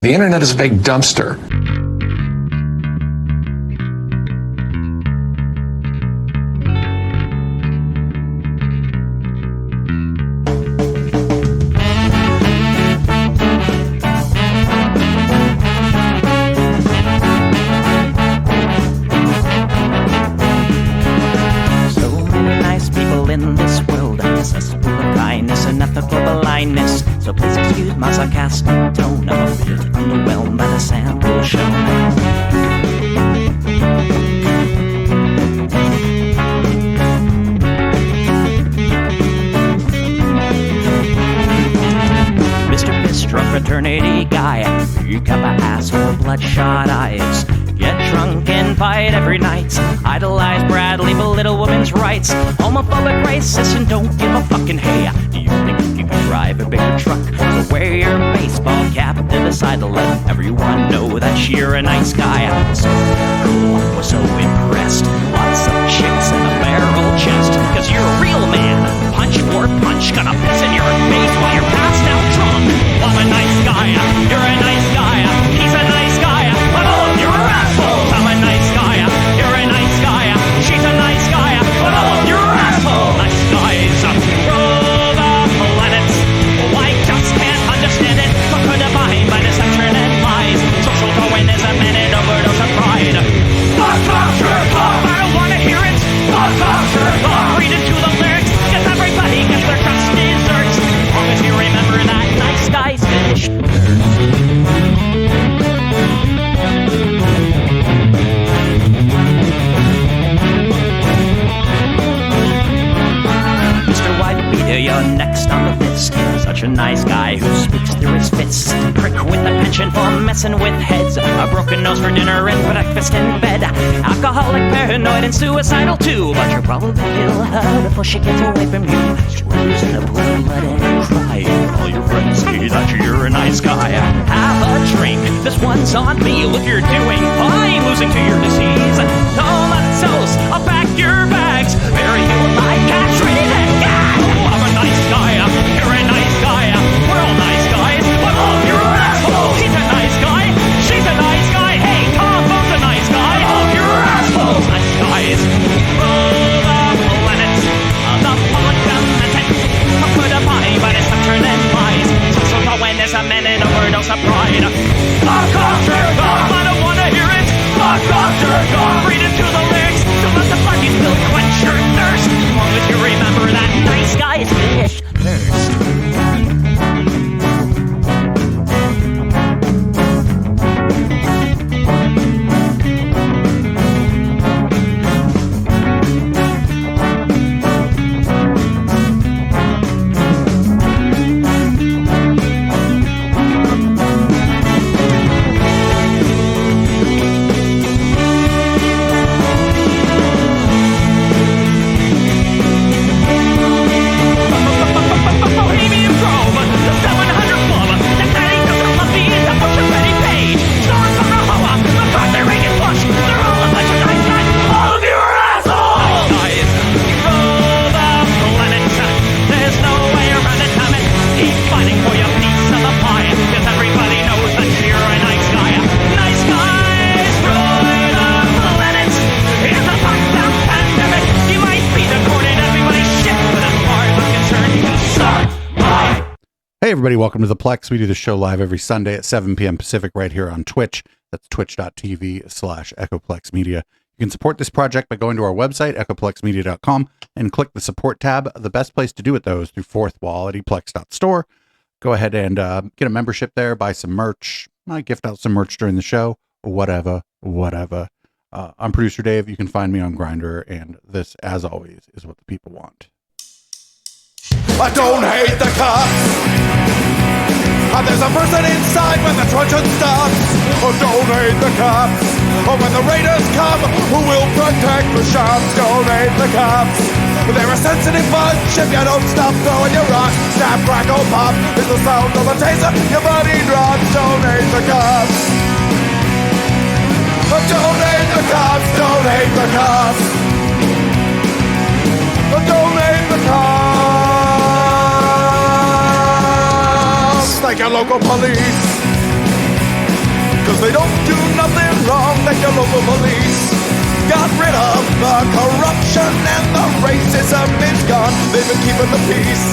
The internet is a big dumpster. So please excuse my sarcastic tone. I'm a bit underwhelmed by the sample shown. Mr. Bistro fraternity guy, you got my asshole, bloodshot eyes. Get drunk and fight every night. Idolize Bradley, belittle women's rights. Homophobic, racist, and don't give a fucking hey. Do you think you can drive a bigger truck? So wear your baseball cap to the side to let everyone know that you're a nice guy. So cool, was so impressed. Lots of chicks and a barrel chest. Cause you're a real man. Punch for punch, gonna piss in your face while you're passed out drunk. I'm a nice guy, you're a nice guy. He's a nice guy, but all of you are assholes. I'm a nice guy, you're a nice guy. She's a nice guy, but all of you are assholes. Nice guys rule the planets. I just can't understand it. What could divine by deception and lies? Social Darwinism and an overdose of pride. Fuck off, I don't wanna hear it. Fuck off, read into the lyrics. Cause everybody gets their just desserts. As long as you remember that nice guys finish Mr. Whitebeard, you're next on the list. Such a nice guy who speaks through his fists. Prick with the pension for messing with heads. A broken nose for dinner and breakfast in bed. Alcoholic, paranoid, and suicidal too. But you'll probably kill her before she gets away from you. She's losing a blue blood and crying. All your friends say that you're a nice guy. Have a drink, this one's on me. Look, you're doing fine, losing to your disease. Comatose, I'll pack your bags. Bury you like a tree that guy. Oh, I'm a nice guy, you're a nice guy. We're all nice guys, but all of you are assholes. He's a nice guy, she's a nice guy. Hey, Tom Bo's a nice guy. All of you are assholes. Nice guys rule the planet. The fundamental could abide by deception and lies. Social Darwinism and an overdose of pride. Fuck off, jerk off, I don't wanna hear it. Fuck off, jerk off, read into the lyrics. Don't let the bloody spill quench your thirst. As long as you remember that nice guys finish first. Hey everybody, welcome to the Plex. We do the show live every Sunday at 7 p.m. Pacific right here on Twitch. That's twitch.tv/EchoPlexMedia. You can support this project by going to our website, echoplexmedia.com, and click the support tab. The best place to do it, though, is through fourth quality plex.store. Go ahead and get a membership there, buy some merch. I gift out some merch during the show, whatever. I'm producer Dave. You can find me on Grindr, and this, as always, is what the people want. I don't hate the cops. There's a person inside when the truncheon stops. Oh, don't hate the cops. Oh, when the raiders come, who will protect the shops? Don't hate the cops. They're a sensitive bunch if you don't stop throwing your rocks. Snap, crackle, pop is the sound of a taser. Your body drops. Don't hate the cops. Oh, don't hate the cops. Don't hate the cops. Oh, don't hate the cops. Like your local police. Cause they don't do nothing wrong like your local police. Got rid of the corruption and the racism is gone. They've been keeping the peace,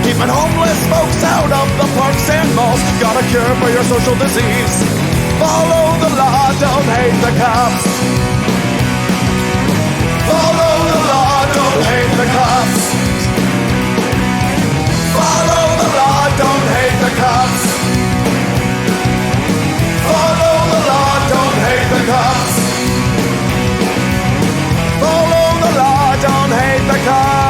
keeping homeless folks out of the parks and malls. Got a cure for your social disease. Follow the law, don't hate the cops. Follow the law, don't hate the cops. Follow the law, don't hate the cops. Follow the law, don't hate the cops. Follow the law, don't hate the cops.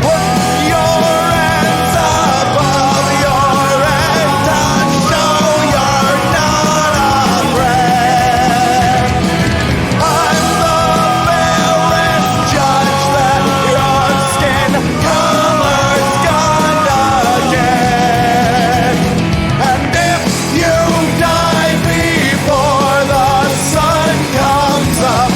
Put your hands above your head and show you're not afraid. I'm the village judge that your skin color's gonna get. And if you die before the sun comes up,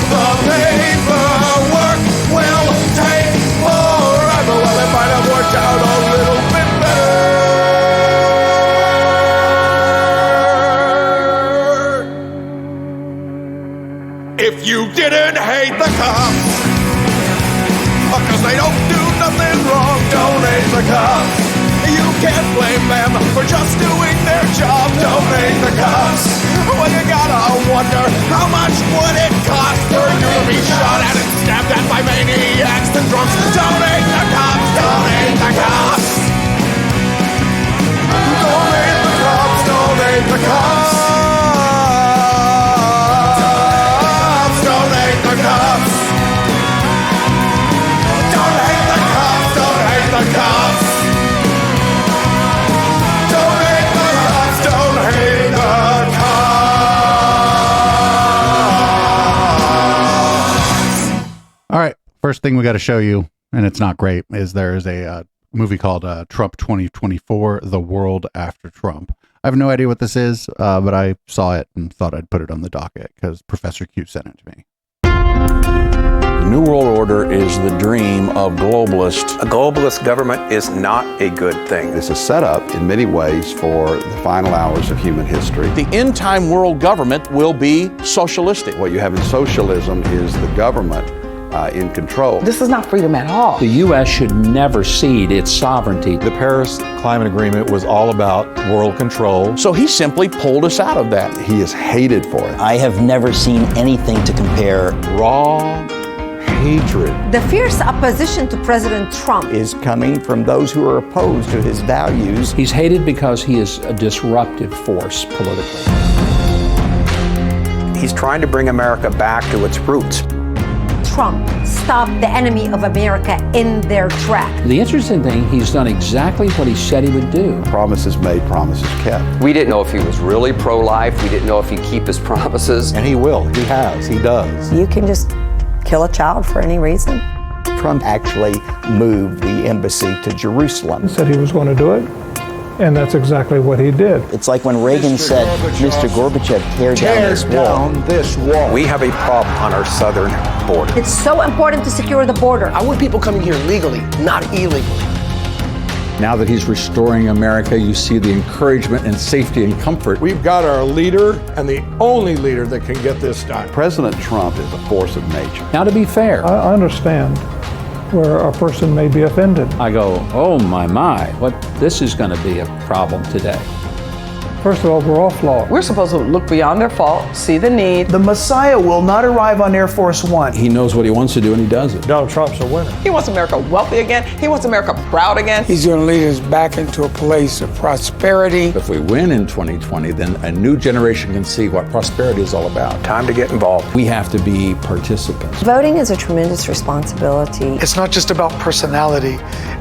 the paperwork will take forever. Well, it might have worked out a little bit better if you didn't hate the cops. Cause they don't do nothing wrong, don't hate the cops. You can't blame them for just doing their job, don't hate the cops. Well, you gotta wonder, how much would it cost for you to be shot at and stabbed at by maniacs and drunks? Don't hate the cops, don't hate the cops. Don't hate the cops, don't hate the cops. Don't hate the cops. Don't hate the cops, don't hate the cops. Don't hate the cops, don't hate the cops. All right. First thing we got to show you, and it's not great, is there's a movie called Trump 2024, The World After Trump. I have no idea what this is, but I saw it and thought I'd put it on the docket because Professor Q sent it to me. The New World Order is the dream of globalists. A globalist government is not a good thing. It's a setup in many ways for the final hours of human history. The end-time world government will be socialistic. What you have in socialism is the government in control. This is not freedom at all. The U.S. should never cede its sovereignty. The Paris Climate Agreement was all about world control. So he simply pulled us out of that. He is hated for it. I have never seen anything to compare. Raw hatred The fierce opposition to President Trump Is coming from those who are opposed to his values. He's hated because he is a disruptive force politically. He's trying to bring America back to its roots. Trump stopped the enemy of America in their track. The interesting thing, he's done exactly what he said he would do. Promises made, promises kept. We didn't know if he was really pro-life. We didn't know if he'd keep his promises. And he will. He has. He does. You can just kill a child for any reason. Trump actually moved the embassy to Jerusalem. Said he was going to do it, and that's exactly what he did. It's like when Reagan said, Mr. Gorbachev, tear down this wall. We have a problem on our southern border. It's so important to secure the border. I want people coming here legally, not illegally. Now that he's restoring America, you see the encouragement and safety and comfort. We've got our leader and the only leader that can get this done. President Trump is a force of nature. Now, to be fair, I understand where a person may be offended. I go, oh my, this is going to be a problem today. First of all, we're all flawed. We're supposed to look beyond their fault, see the need. The Messiah will not arrive on Air Force One. He knows what he wants to do and he does it. Donald Trump's a winner. He wants America wealthy again. He wants America proud again. He's going to lead us back into a place of prosperity. If we win in 2020, then a new generation can see what prosperity is all about. Time to get involved. We have to be participants. Voting is a tremendous responsibility. It's not just about personality,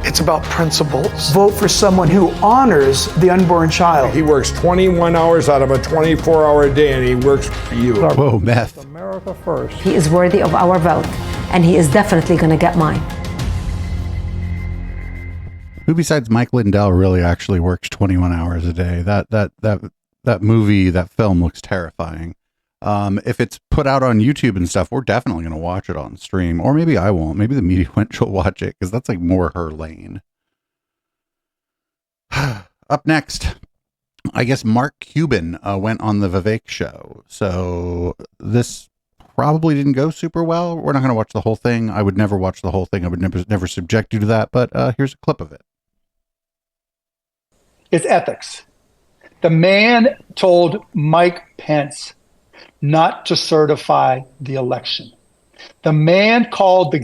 it's about principles. Vote for someone who honors the unborn child. He works 21 hours out of a 24-hour day, and he works for you. Whoa, meth. America first. He is worthy of our vote, and he is definitely going to get mine. Who besides Mike Lindell really actually works 21 hours a day? That movie, that film looks terrifying. If it's put out on YouTube and stuff, we're definitely going to watch it on stream. Or maybe I won't. Maybe the media wench will watch it because that's like more her lane. Up next, I guess Mark Cuban went on the Vivek show. So this probably didn't go super well. We're not going to watch the whole thing. I would never watch the whole thing. I would never subject you to that. But here's a clip of it. It's ethics. The man told Mike Pence not to certify the election. The man called the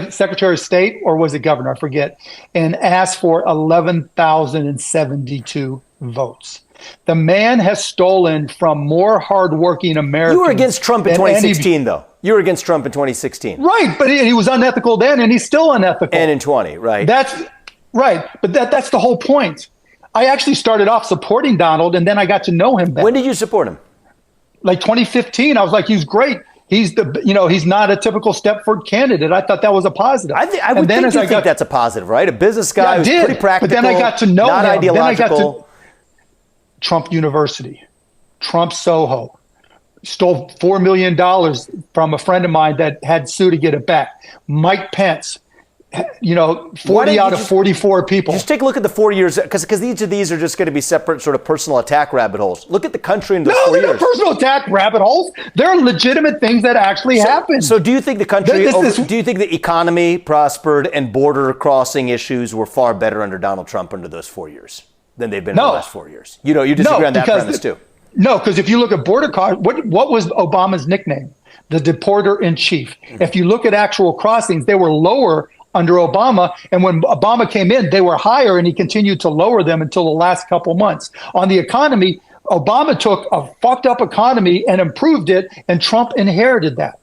Secretary of State, or was it governor? I forget, and asked for 11,072 votes. The man has stolen from more hardworking Americans. You were against Trump in 2016, though. You were against Trump in 2016. Right, but he was unethical then, and he's still unethical. And in 20, right? That's right, but that's the whole point. I actually started off supporting Donald, and then I got to know him better. When did you support him? Like 2015. I was like, he's great. He's he's not a typical Stepford candidate. I thought that was a positive. I would think that's a positive, right? A business guy who's pretty practical. But then I got to know not him. Ideological. Then I got to Trump University, Trump Soho, stole $4 million from a friend of mine that had sued to get it back. Mike Pence, 40 out of 44 people. Just take a look at the 4 years, because each of these are just going to be separate sort of personal attack rabbit holes. Look at the country in those 4 years. No, they're not personal attack rabbit holes. They're legitimate things that actually happen. So do you think the country, do you think the economy prospered and border crossing issues were far better under Donald Trump under those 4 years than they've been in the last 4 years? You disagree on that premise too. No, because if you look at border cars, what was Obama's nickname? The deporter in chief. Mm-hmm. If you look at actual crossings, they were lower under Obama. And when Obama came in, they were higher, and he continued to lower them until the last couple months. On the economy, Obama took a fucked up economy and improved it, and Trump inherited that,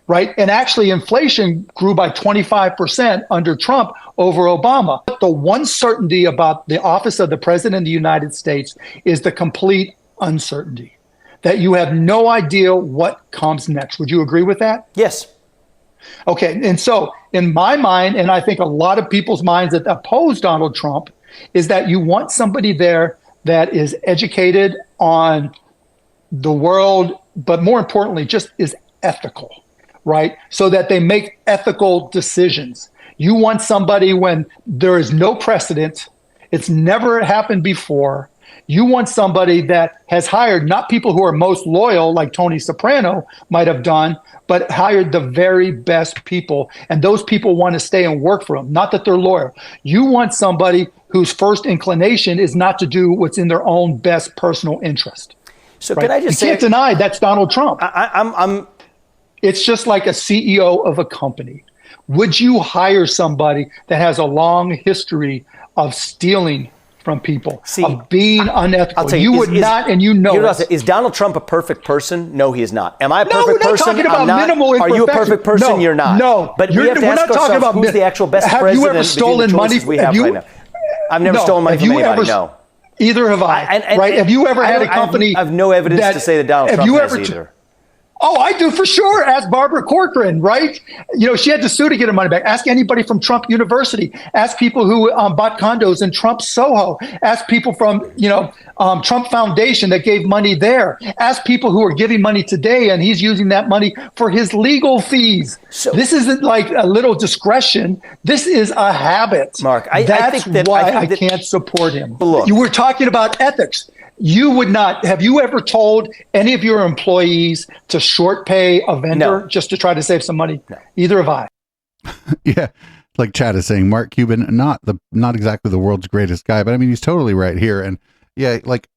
right? And actually, inflation grew by 25% under Trump over Obama. The one certainty about the office of the President of the United States is the complete uncertainty, that you have no idea what comes next. Would you agree with that? Yes. Okay, and so in my mind, and I think a lot of people's minds that oppose Donald Trump, is that you want somebody there that is educated on the world, but more importantly, just is ethical, right? So that they make ethical decisions. You want somebody when there is no precedent, it's never happened before. You want somebody that has hired not people who are most loyal, like Tony Soprano might have done, but hired the very best people. And those people want to stay and work for them, not that they're loyal. You want somebody whose first inclination is not to do what's in their own best personal interest. So right? Can I just you can't deny that's Donald Trump. I'm. It's just like a CEO of a company. Would you hire somebody that has a long history of stealing from people, of being unethical? I'll tell you, would not, and you know it. Is Donald Trump a perfect person? No, he is not. Am I a perfect person? No, we're not person? talking about minimal imperfection. Are you a perfect person? No, You're not. No. But we have to ask ourselves, who's the actual best have president you ever stolen money? We have right now? I've never stolen money from anybody, no. Either have I. Right? Have you ever had a company? I have no evidence to say that Donald Trump has either. Oh, I do for sure. Ask Barbara Corcoran, right? She had to sue to get her money back. Ask anybody from Trump University. Ask people who bought condos in Trump Soho. Ask people from, Trump Foundation that gave money there. Ask people who are giving money today, and he's using that money for his legal fees. So, this isn't like a little discretion. This is a habit. Mark, That's why I can't support him. Look, you were talking about ethics. You would not. Have you ever told any of your employees to short pay a vendor just to try to save some money? No. Either have I. Yeah. Like Chad is saying, Mark Cuban, not exactly the world's greatest guy, but I mean, he's totally right here. And yeah, like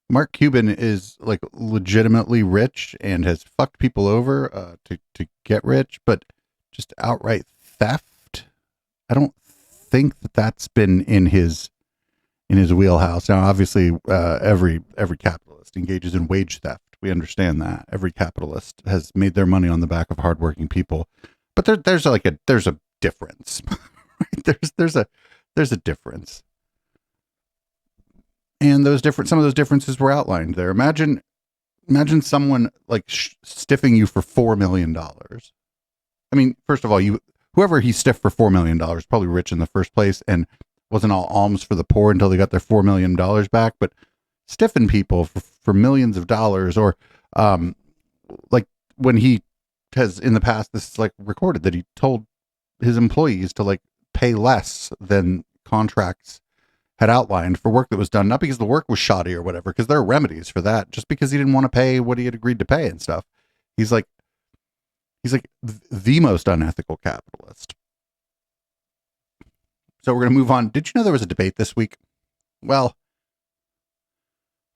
Mark Cuban is like legitimately rich and has fucked people over to get rich, but just outright theft. I don't think that's been in his wheelhouse. Now, obviously, every capitalist engages in wage theft. We understand that every capitalist has made their money on the back of hardworking people. But there's a difference. Right? There's a difference, and some of those differences were outlined there. Imagine someone like stiffing you for $4 million. I mean, first of all, whoever he stiffed for $4 million is probably rich in the first place, and wasn't all alms for the poor until they got their $4 million back. But stiffing people for millions of dollars, or like when he has in the past, this is like recorded that he told his employees to like pay less than contracts had outlined for work that was done, not because the work was shoddy or whatever, because there are remedies for that, just because he didn't want to pay what he had agreed to pay and stuff. He's like the most unethical capitalist. So we're going to move on. Did you know there was a debate this week? Well,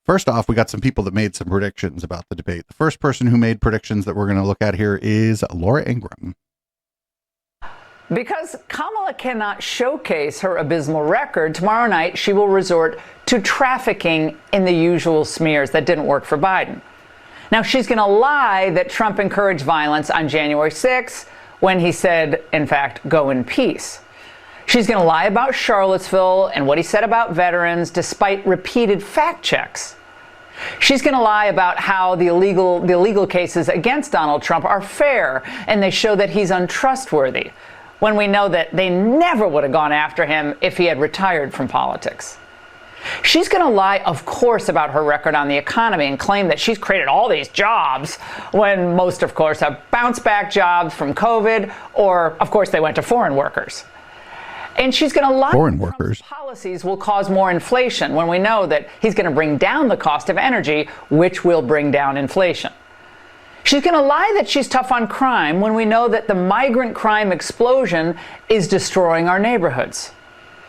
first off, we got some people that made some predictions about the debate. The first person who made predictions that we're going to look at here is Laura Ingraham. Because Kamala cannot showcase her abysmal record, tomorrow night she will resort to trafficking in the usual smears that didn't work for Biden. Now, she's going to lie that Trump encouraged violence on January 6th when he said, in fact, go in peace. She's going to lie about Charlottesville and what he said about veterans despite repeated fact checks. She's going to lie about how the illegal cases against Donald Trump are fair and they show that he's untrustworthy, when we know that they never would have gone after him if he had retired from politics. She's going to lie, of course, about her record on the economy and claim that she's created all these jobs when most, of course, have bounced back jobs from COVID or, of course, they went to foreign workers. And she's going to lie foreign that workers. Trump's policies will cause more inflation when we know that he's going to bring down the cost of energy, which will bring down inflation. She's going to lie that she's tough on crime when we know that the migrant crime explosion is destroying our neighborhoods.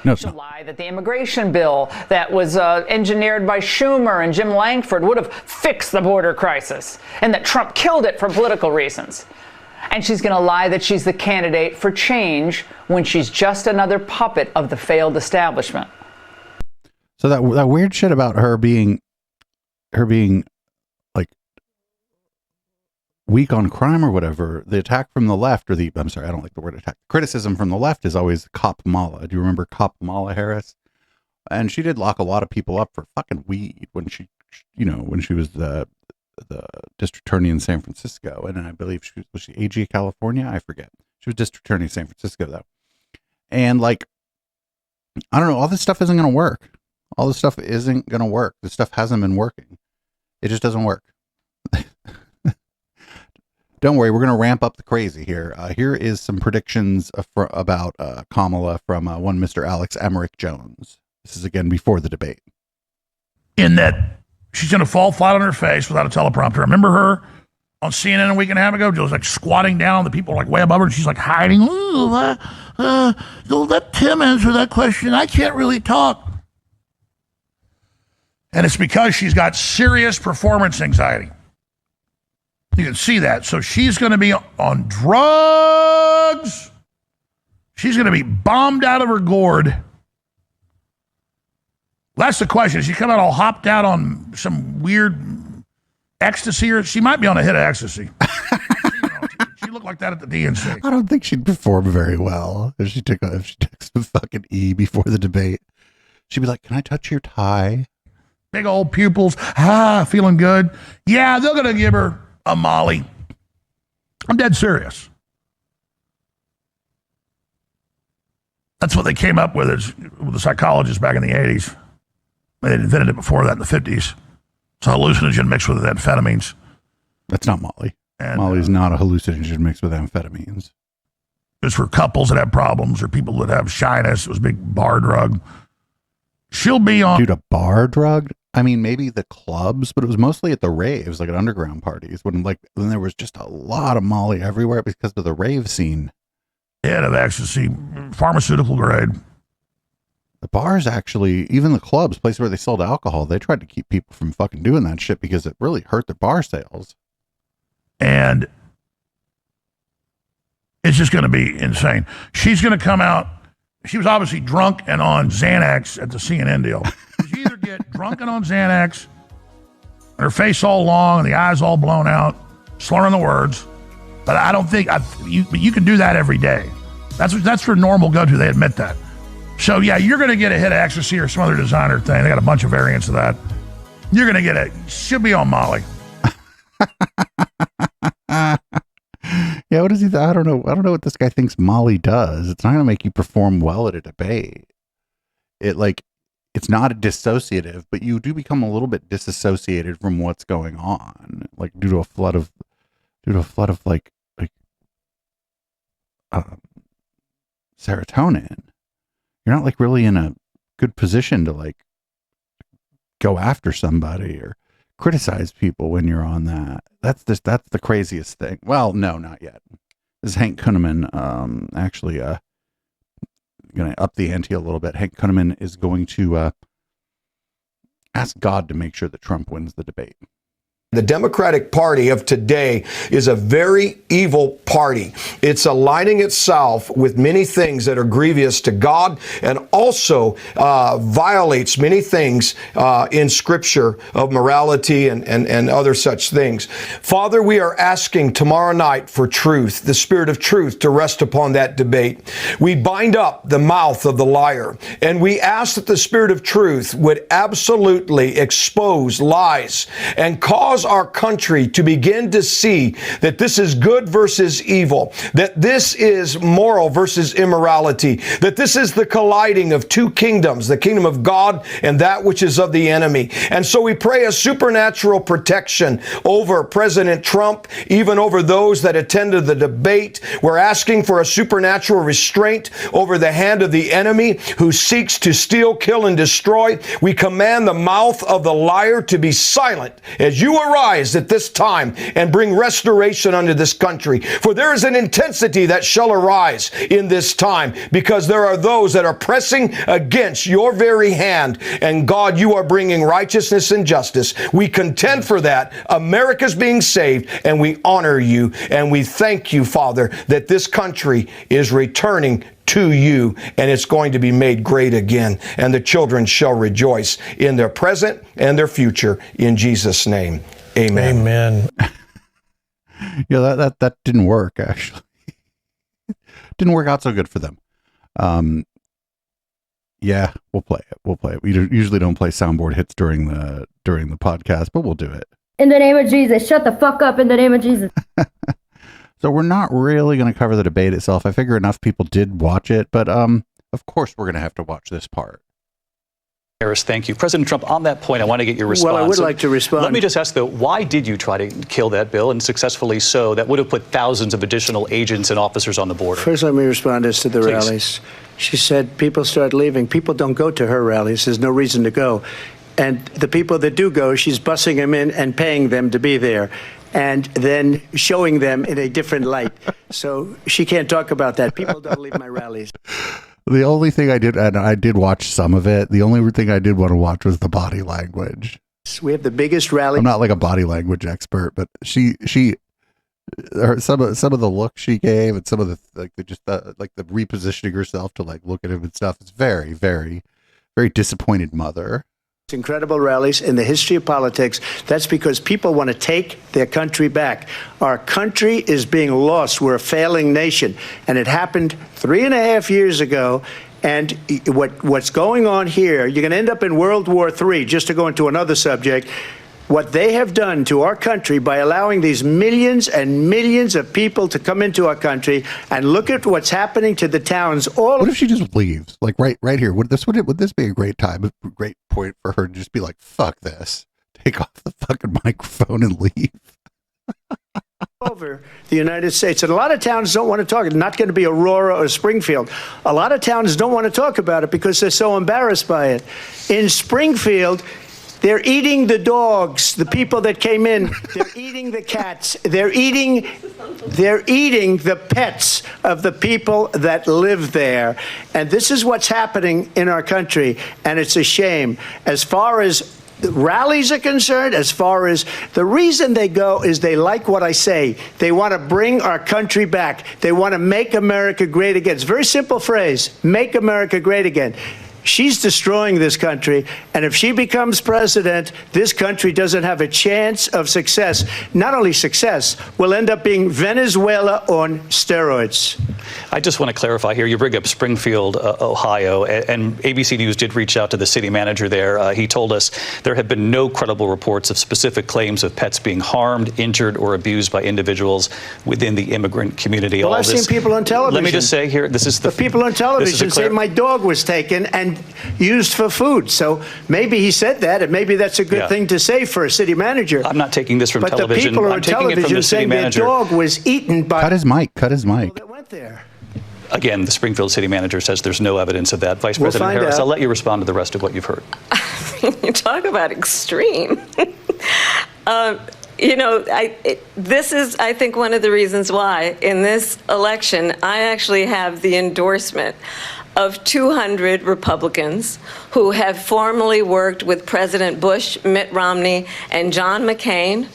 No, She'll lie that the immigration bill that was engineered by Schumer and Jim Langford would have fixed the border crisis and that Trump killed it for political reasons. And she's going to lie that she's the candidate for change when she's just another puppet of the failed establishment. So that weird shit about her being like weak on crime or whatever, the attack from the left, or I'm sorry, I don't like the word attack. Criticism from the left is always Cop Mala. Do you remember Cop Mala Harris? And she did lock a lot of people up for fucking weed when she was the district attorney in San Francisco. And I believe was she AG California? I forget. She was district attorney in San Francisco though. And like, I don't know, all this stuff isn't going to work. All this stuff isn't going to work. This stuff hasn't been working. It just doesn't work. Don't worry, we're going to ramp up the crazy here. Here is some predictions about Kamala from one Mr. Alex Emmerich Jones. This is again before the debate. In that she's going to fall flat on her face without a teleprompter. Remember her on CNN a week and a half ago? She was like squatting down. The people are like way above her, and she's like hiding. Let Tim answer that question. I can't really talk. And it's because she's got serious performance anxiety. You can see that. So she's going to be on drugs. She's going to be bombed out of her gourd. That's the question. Is she come out all hopped out on some weird ecstasy, or she might be on a hit of ecstasy? She looked like that at the DNC. I don't think she'd perform very well if she took some fucking E before the debate. She'd be like, "Can I touch your tie?" Big old pupils, feeling good. Yeah, they're going to give her a Molly. I'm dead serious. That's what they came up with with the psychologists back in the 80s. They invented it before that in the 50s. It's a hallucinogen mixed with amphetamines. That's not Molly. Molly's not a hallucinogen mixed with amphetamines. It's for couples that have problems or people that have shyness. It was a big bar drug. She'll be on... Dude, a bar drug? I mean, maybe the clubs, but it was mostly at the raves, like at underground parties, when there was just a lot of Molly everywhere because of the rave scene. Yeah, of ecstasy, pharmaceutical grade. The bars actually, even the clubs, places where they sold alcohol, they tried to keep people from fucking doing that shit because it really hurt their bar sales. And it's just going to be insane. She's going to come out. She was obviously drunk and on Xanax at the CNN deal. She either get drunk and on Xanax, and her face all long and the eyes all blown out, slurring the words. But I don't think you can do that every day. That's for normal go-to. They admit that. So yeah, you're going to get a hit of ecstasy or some other designer thing. They got a bunch of variants of that. You're going to get it. She'll be on Molly. Yeah, what is he? I don't know. I don't know what this guy thinks Molly does. It's not going to make you perform well at a debate. It's not a dissociative, but you do become a little bit disassociated from what's going on, like due to a flood of serotonin. You're not like really in a good position to like go after somebody or criticize people when you're on that. That's the craziest thing. Well, no, not yet. This is Hank Kunneman, actually going to up the ante a little bit. Hank Kunneman is going to ask God to make sure that Trump wins the debate. The Democratic Party of today is a very evil party. It's aligning itself with many things that are grievous to God and also violates many things in Scripture of morality and other such things. Father, we are asking tomorrow night for truth, the Spirit of truth to rest upon that debate. We bind up the mouth of the liar, and we ask that the Spirit of truth would absolutely expose lies and cause our country to begin to see that this is good versus evil, that this is moral versus immorality, that this is the colliding of two kingdoms, the kingdom of God and that which is of the enemy. And so we pray a supernatural protection over President Trump, even over those that attended the debate. We're asking for a supernatural restraint over the hand of the enemy who seeks to steal, kill, and destroy. We command the mouth of the liar to be silent as you arise at this time and bring restoration unto this country. For there is an intensity that shall arise in this time, because there are those that are pressing against your very hand. And God, you are bringing righteousness and justice. We contend for that. America's being saved, and we honor you. And we thank you, Father, that this country is returning to you, and it's going to be made great again. And the children shall rejoice in their present and their future. In Jesus' name, amen. Amen. Yeah, that didn't work, actually. Didn't work out so good for them. Yeah, we'll play it. We usually don't play soundboard hits during the podcast, but we'll do it. In the name of Jesus, shut the fuck up in the name of Jesus. So we're not really going to cover the debate itself. I figure enough people did watch it, but of course we're going to have to watch this part. Harris, thank you. President Trump, on that point, I want to get your response. Well, I would like to respond. Let me just ask, though, why did you try to kill that bill, and successfully so? That would have put thousands of additional agents and officers on the border. First, let me respond as to the Please. rallies. She said people start leaving. People don't go to her rallies. There's no reason to go. And the people that do go, she's bussing them in and paying them to be there, and then showing them in a different light. So she can't talk about that. People don't leave my rallies. The only thing I did, and I did watch some of it, the only thing I did want to watch was the body language. We have the biggest rally. I'm not like a body language expert, but some of the look she gave and some of the the repositioning herself to like look at him and stuff. It's very, very, very disappointed mother. Incredible rallies in the history of politics. That's because people want to take their country back. Our country is being lost. We're a failing nation. And it happened 3.5 years ago. And what's going on here, you're going to end up in World War III, just to go into another subject. What they have done to our country by allowing these millions and millions of people to come into our country, and look at what's happening to the towns. What if she just leaves? Like right here. Would this be a great time, a great point for her to just be like, fuck this, take off the fucking microphone and leave? Over the United States. And a lot of towns don't want to talk. It's not going to be Aurora or Springfield. A lot of towns don't want to talk about it because they're so embarrassed by it. In Springfield, they're eating the dogs, the people that came in. They're eating the cats. They're eating the pets of the people that live there. And this is what's happening in our country, and it's a shame. As far as rallies are concerned, as far as the reason they go is they like what I say. They want to bring our country back. They want to make America great again. It's a very simple phrase, make America great again. She's destroying this country, and if she becomes president, this country doesn't have a chance of success. Not only success, we'll end up being Venezuela on steroids. I just want to clarify here. You bring up Springfield, Ohio, and ABC News did reach out to the city manager there. He told us there have been no credible reports of specific claims of pets being harmed, injured, or abused by individuals within the immigrant community. Well, I've seen people on television. Let me just say here, this is the people on television say my dog was taken and used for food. So maybe he said that, and maybe that's a good thing to say for a city manager. I'm not taking this from television. But the people I'm on taking it from television the city saying their manager. dog was eaten by Cut his mic. that went there. again, the Springfield city manager says there's no evidence of that. Vice President Harris, I'll let you respond to the rest of what you've heard. You talk about extreme. This is, I think, one of the reasons why in this election I actually have the endorsement of 200 Republicans who have formally worked with President Bush, Mitt Romney, and John McCain,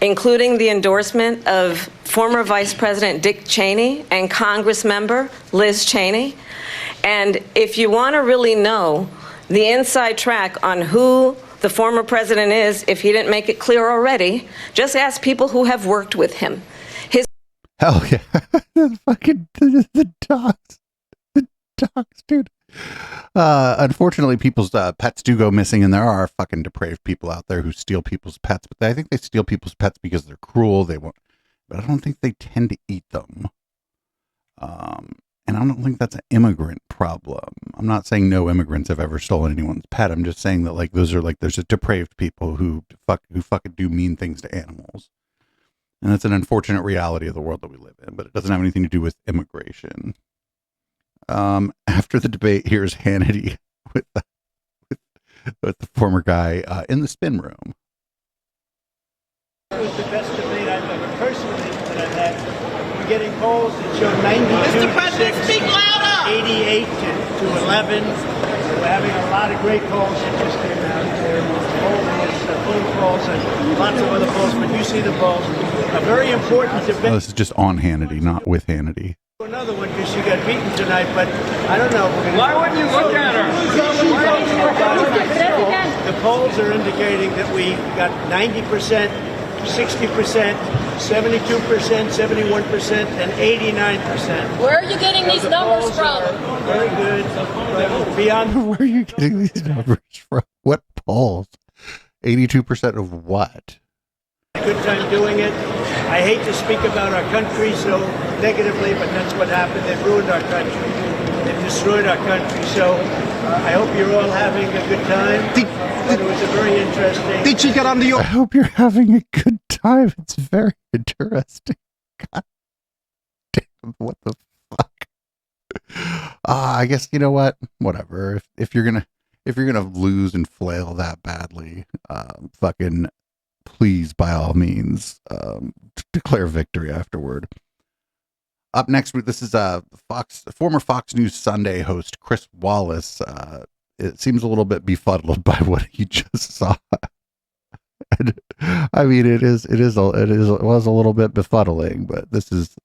including the endorsement of former Vice President Dick Cheney and Congress member Liz Cheney. And if you want to really know the inside track on who the former president is, if he didn't make it clear already, just ask people who have worked with him. Hell yeah. the dogs, dude. Unfortunately, people's pets do go missing, and there are fucking depraved people out there who steal people's pets, but I think they steal people's pets because they're cruel. They won't, but I don't think they tend to eat them. And I don't think that's an immigrant problem. I'm not saying no immigrants have ever stolen anyone's pet. I'm just saying that, like, those are like, there's a depraved people who fucking do mean things to animals. And that's an unfortunate reality of the world that we live in, but it doesn't have anything to do with immigration. After the debate, here's Hannity with the former guy in the spin room. It was the best debate I've ever personally that I've had. We're getting polls that show 92 to 6, 88 to 11. We're having a lot of great polls that just came out. Polling is phone polls and lots of other polls, but you see the polls. A very important debate. Oh, this is just on Hannity, not with Hannity. Another one because she got beaten tonight, but I don't know. Why wouldn't you look at her? The polls are indicating that we got 90%, 60%, 72%, 71%, and 89%. Where are you getting these numbers from? Very good. But beyond. Where are you getting these numbers from? What polls? 82% of what? Good time doing it. I hate to speak about our country so negatively, but that's what happened. They've ruined our country. They've destroyed our country. So I hope you're all having a good time. It was a very interesting. Did she get on the? I hope you're having a good time. It's very interesting. God damn, what the fuck? I guess you know what? Whatever. If you're gonna lose and flail that badly, fucking. Please, by all means, declare victory afterward. Up next, this is former Fox News Sunday host Chris Wallace. It seems a little bit befuddled by what he just saw. And, I mean, it was a little bit befuddling, but this is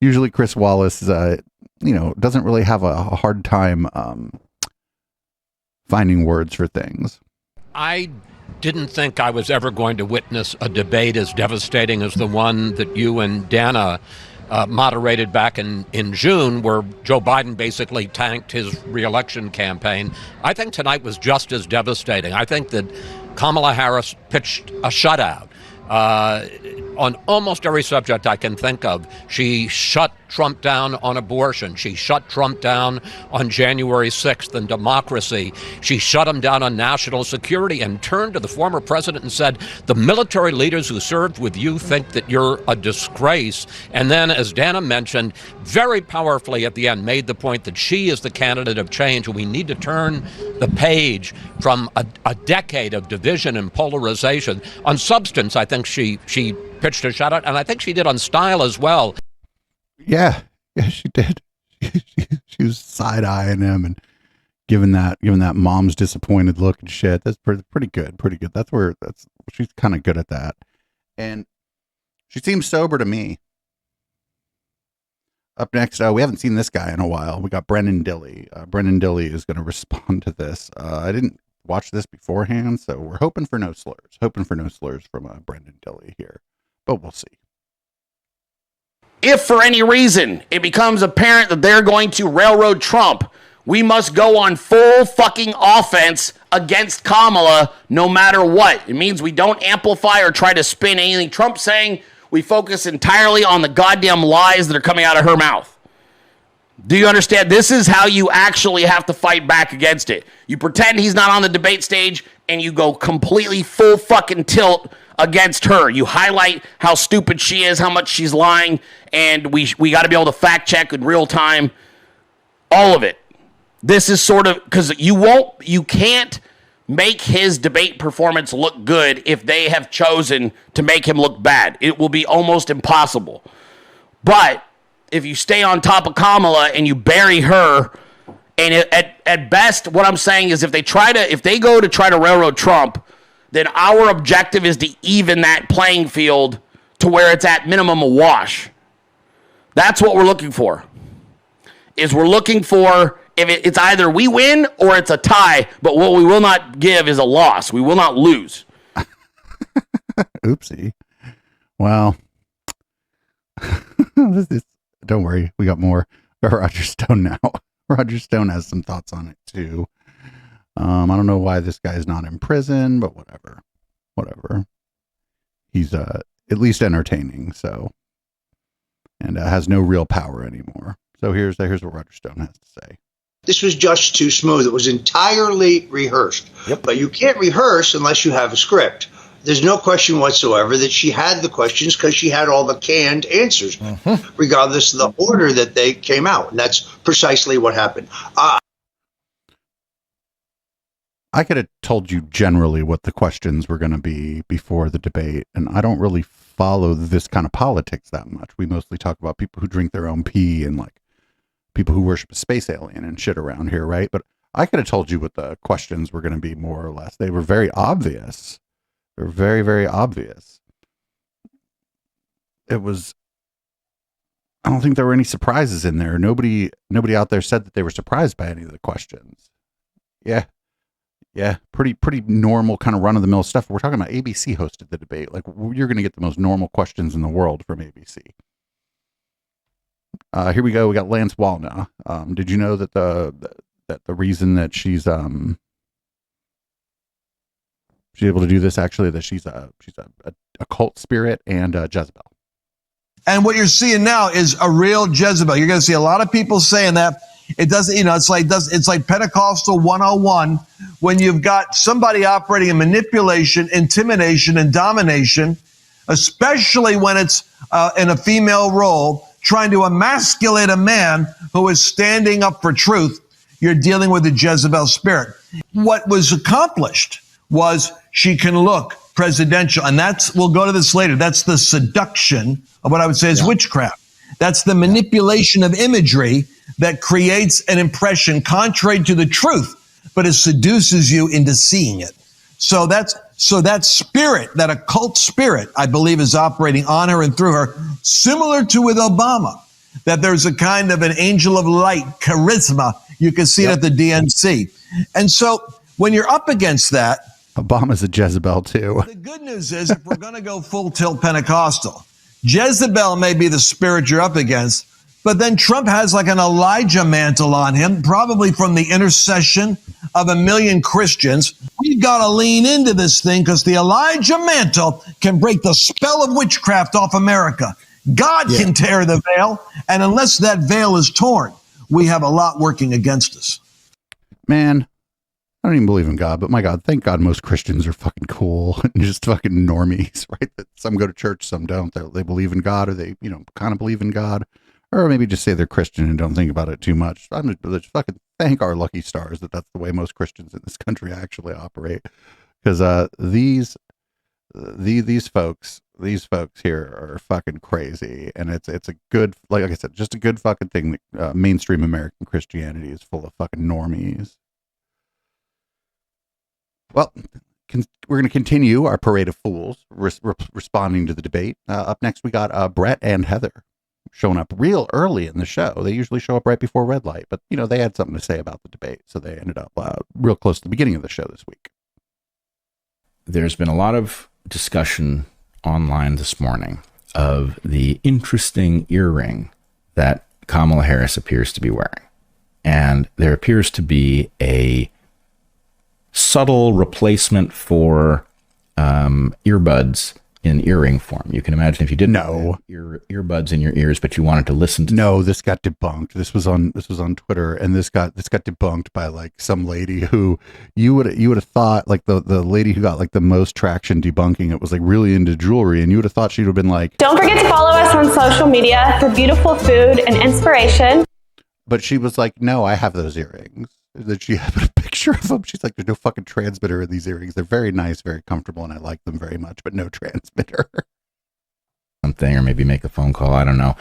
usually Chris Wallace. Doesn't really have a hard time finding words for things. I didn't think I was ever going to witness a debate as devastating as the one that you and Dana moderated back in June, where Joe Biden basically tanked his reelection campaign. I think tonight was just as devastating. I think that Kamala Harris pitched a shutout on almost every subject I can think of. She shut Trump down on abortion. She shut Trump down on January 6th and democracy. She shut him down on national security and turned to the former president and said, the military leaders who served with you think that you're a disgrace. And then, as Dana mentioned, very powerfully at the end, made the point that she is the candidate of change. We need to turn the page from a decade of division and polarization. On substance, I think she pitched a shutout, and I think she did on style as well. Yeah, she did. She was side-eyeing him and giving that mom's disappointed look and shit. That's pretty good. She's kind of good at that. And she seems sober to me. Up next, we haven't seen this guy in a while. We got Brendan Dilley. Brendan Dilley is going to respond to this. I didn't watch this beforehand, so we're hoping for no slurs. Hoping for no slurs from Brendan Dilley here, but we'll see. If for any reason it becomes apparent that they're going to railroad Trump, we must go on full fucking offense against Kamala no matter what. It means we don't amplify or try to spin anything Trump's saying. We focus entirely on the goddamn lies that are coming out of her mouth. Do you understand? This is how you actually have to fight back against it. You pretend he's not on the debate stage and you go completely full fucking tilt against her. You highlight how stupid she is, how much she's lying, and we got to be able to fact check in real time All of it. This is sort of, because you can't make his debate performance look good if they have chosen to make him look bad. It will be almost impossible. But if you stay on top of Kamala and you bury her, and at best, what I'm saying is if they go to try to railroad Trump, then our objective is to even that playing field to where it's at minimum a wash. That's what we're looking for. It's either we win or it's a tie, but what we will not give is a loss. We will not lose. Oopsie. Well, don't worry. We got more. We got Roger Stone now. Roger Stone has some thoughts on it too. I don't know why this guy's not in prison, but whatever. He's at least entertaining, so, and has no real power anymore. So here's what Roger Stone has to say. This was just too smooth. It was entirely rehearsed. Yep. But you can't rehearse unless you have a script. There's no question whatsoever that she had the questions because she had all the canned answers, regardless of the order that they came out. And that's precisely what happened. I could have told you generally what the questions were going to be before the debate, and I don't really follow this kind of politics that much. We mostly talk about people who drink their own pee and like people who worship a space alien and shit around here, right? But I could have told you what the questions were going to be more or less. They were very obvious. They're very, very obvious. I don't think there were any surprises in there. Nobody out there said that they were surprised by any of the questions. Yeah, pretty normal kind of run-of-the-mill stuff. We're talking about ABC hosted the debate. Like, you're going to get the most normal questions in the world from ABC. Here we go. We got Lance Wallna. Did you know that the reason that she's able to do this, actually, that she's a cult spirit and Jezebel. And what you're seeing now is a real Jezebel. You're going to see a lot of people saying that. It doesn't, it's like Pentecostal 101 when you've got somebody operating in manipulation, intimidation, and domination, especially when it's in a female role, trying to emasculate a man who is standing up for truth. You're dealing with the Jezebel spirit. What was accomplished was she can look presidential, and we'll go to this later. That's the seduction of what I would say is witchcraft. That's the manipulation of imagery that creates an impression contrary to the truth, but it seduces you into seeing it. So that spirit, that occult spirit, I believe is operating on her and through her, similar to with Obama, that there's a kind of an angel of light charisma. You can see it at the DNC. And so when you're up against that, Obama's a Jezebel too. The good news is if we're going to go full tilt Pentecostal, Jezebel may be the spirit you're up against, but then Trump has like an Elijah mantle on him, probably from the intercession of a million Christians. We've got to lean into this thing because the Elijah mantle can break the spell of witchcraft off America. God can tear the veil, and unless that veil is torn, we have a lot working against us. Man, I don't even believe in God, but my God, thank God most Christians are fucking cool and just fucking normies, right? That some go to church, some don't. They believe in God, or they, kind of believe in God, or maybe just say they're Christian and don't think about it too much. I'm just fucking thank our lucky stars that that's the way most Christians in this country actually operate. Because these folks here are fucking crazy, and it's a good, like I said, just a good fucking thing that mainstream American Christianity is full of fucking normies. Well, we're going to continue our parade of fools responding to the debate. Up next, we got Brett and Heather showing up real early in the show. They usually show up right before red light, but, they had something to say about the debate, so they ended up real close to the beginning of the show this week. There's been a lot of discussion online this morning of the interesting earring that Kamala Harris appears to be wearing. And there appears to be a subtle replacement for earbuds in earring form. You can imagine if you didn't have earbuds in your ears, but you wanted to listen to. No, this got debunked. This was on Twitter, and this got debunked by like some lady who you would have thought like the lady who got like the most traction debunking it was like really into jewelry, and you would have thought she would have been like, don't forget to follow us on social media for beautiful food and inspiration. but she was like, no, I have those earrings. That she had a picture of them. She's like, there's no fucking transmitter in these earrings. They're very nice, very comfortable, and I like them very much, but no transmitter. Something, or maybe make a phone call. I don't know.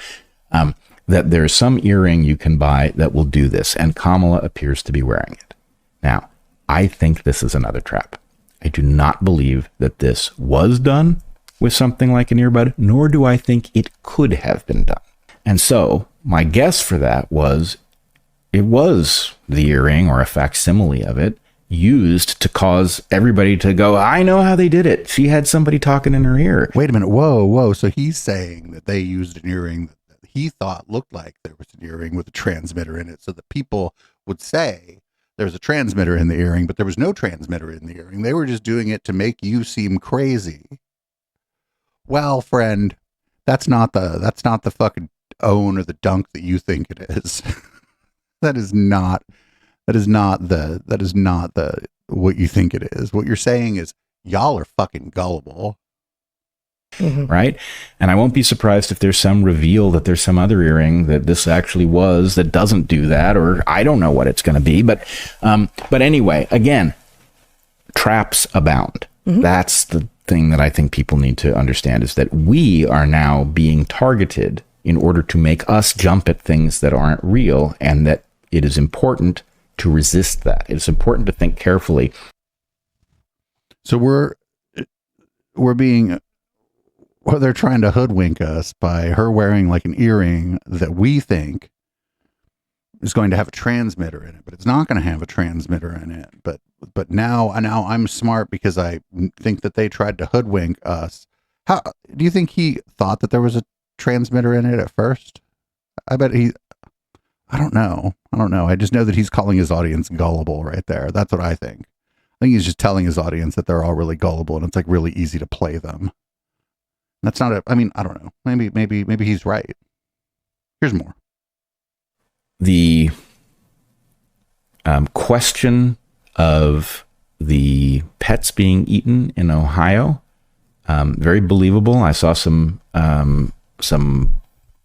That there's some earring you can buy that will do this, and Kamala appears to be wearing it. Now, I think this is another trap. I do not believe that this was done with something like an earbud, nor do I think it could have been done. And so, my guess for that was it was the earring or a facsimile of it used to cause everybody to go, I know how they did it. She had somebody talking in her ear. Wait a minute. Whoa. So he's saying that they used an earring that he thought looked like there was an earring with a transmitter in it, so that people would say there's a transmitter in the earring, but there was no transmitter in the earring. They were just doing it to make you seem crazy. Well, friend, that's not the fucking own or the dunk that you think it is. That is not the what you think it is. What you're saying is y'all are fucking gullible. Right? And I won't be surprised if there's some reveal that there's some other earring that this actually was that doesn't do that, or I don't know what it's going to be. But anyway, again, traps abound. That's the thing that I think people need to understand, is that we are now being targeted in order to make us jump at things that aren't real, and that it is important to resist that. It's important to think carefully. So we're being, well, they're trying to hoodwink us by her wearing like an earring that we think is going to have a transmitter in it, but it's not going to have a transmitter in it. But now I'm smart because I think that they tried to hoodwink us. How do you think he thought that there was a transmitter in it at first? I bet I don't know. I just know that he's calling his audience gullible right there. That's what I think. I think he's just telling his audience that they're all really gullible and it's like really easy to play them. That's not I don't know. Maybe he's right. Here's more. The question of the pets being eaten in Ohio, very believable. I saw some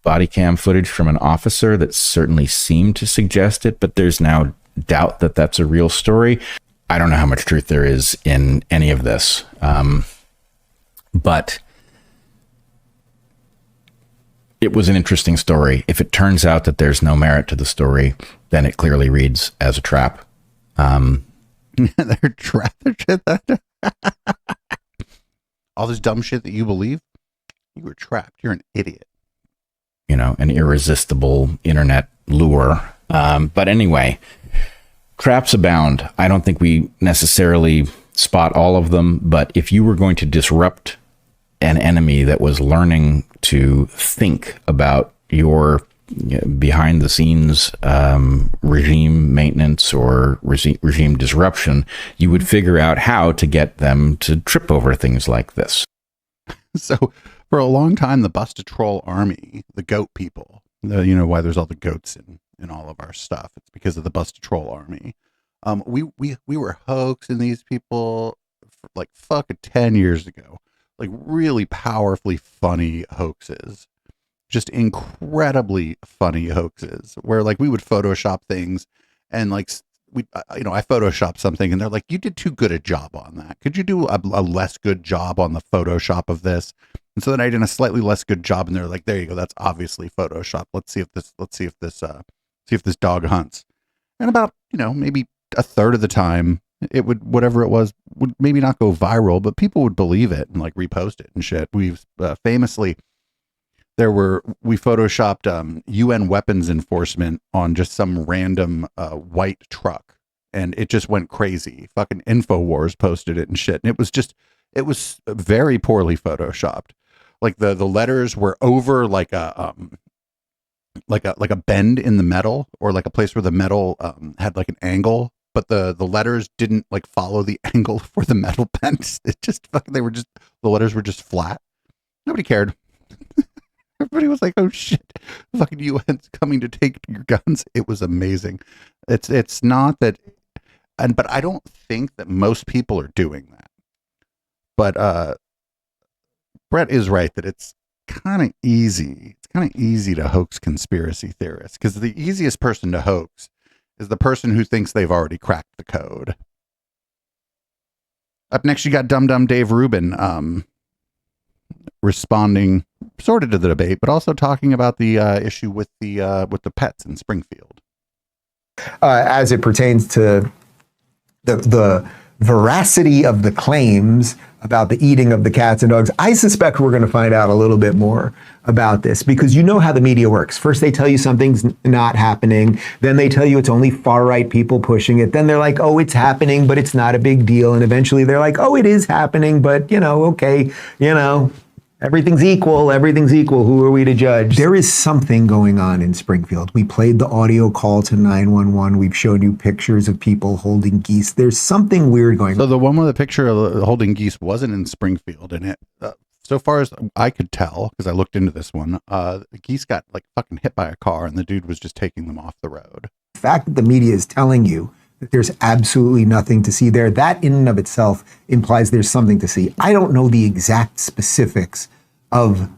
body cam footage from an officer that certainly seemed to suggest it, but there's now doubt that that's a real story. I don't know how much truth there is in any of this, but it was an interesting story. If it turns out that there's no merit to the story, then it clearly reads as a trap. They're trapped. All this dumb shit that you believe, you were trapped. You're an idiot. An irresistible internet lure. But anyway, traps abound. I don't think we necessarily spot all of them, but if you were going to disrupt an enemy that was learning to think about your behind the scenes regime maintenance or regime disruption, you would figure out how to get them to trip over things like this. So for a long time, the Bus-to-Troll army, the goat people, why there's all the goats in all of our stuff. It's because of the Bus-to-Troll army. We were hoaxing these people for like fucking 10 years ago, like really powerfully funny hoaxes, just incredibly funny hoaxes where like we would Photoshop things and like I Photoshopped something and they're like, you did too good a job on that. Could you do a less good job on the Photoshop of this? And so then I did a slightly less good job and they're like, there you go. That's obviously Photoshop. Let's see if this dog hunts. And about, maybe a third of the time it would, whatever it was, would maybe not go viral, but people would believe it and like repost it and shit. We've famously, we Photoshopped UN weapons enforcement on just some random white truck and it just went crazy. Fucking InfoWars posted it and shit. And it was very poorly Photoshopped. Like the letters were over like a bend in the metal, or like a place where the metal had like an angle, but the letters didn't like follow the angle for the metal bent. It just fucking, the letters were just flat. Nobody cared. Everybody was like, oh shit, fucking UN's coming to take your guns. It was amazing. It's not that, but I don't think that most people are doing that. But Brett is right that kind of easy. It's kind of easy to hoax conspiracy theorists because the easiest person to hoax is the person who thinks they've already cracked the code. Up next, you got Dum Dum Dave Rubin responding sort of to the debate, but also talking about the issue with the pets in Springfield. As it pertains to the veracity of the claims about the eating of the cats and dogs, I suspect we're going to find out a little bit more about this because you know how the media works. First, they tell you something's not happening. Then they tell you it's only far-right people pushing it. Then they're like, oh, it's happening, but it's not a big deal. And eventually they're like, oh, it is happening, but, okay, everything's equal. Everything's equal. Who are we to judge? There is something going on in Springfield. We played the audio call to 911. We've shown you pictures of people holding geese. There's something weird going on. So the one with the picture of holding geese wasn't in Springfield, and it, so far as I could tell, because I looked into this one, the geese got like fucking hit by a car, and the dude was just taking them off the road. The fact that the media is telling you that there's absolutely nothing to see there, that in and of itself implies there's something to see. I don't know the exact specifics of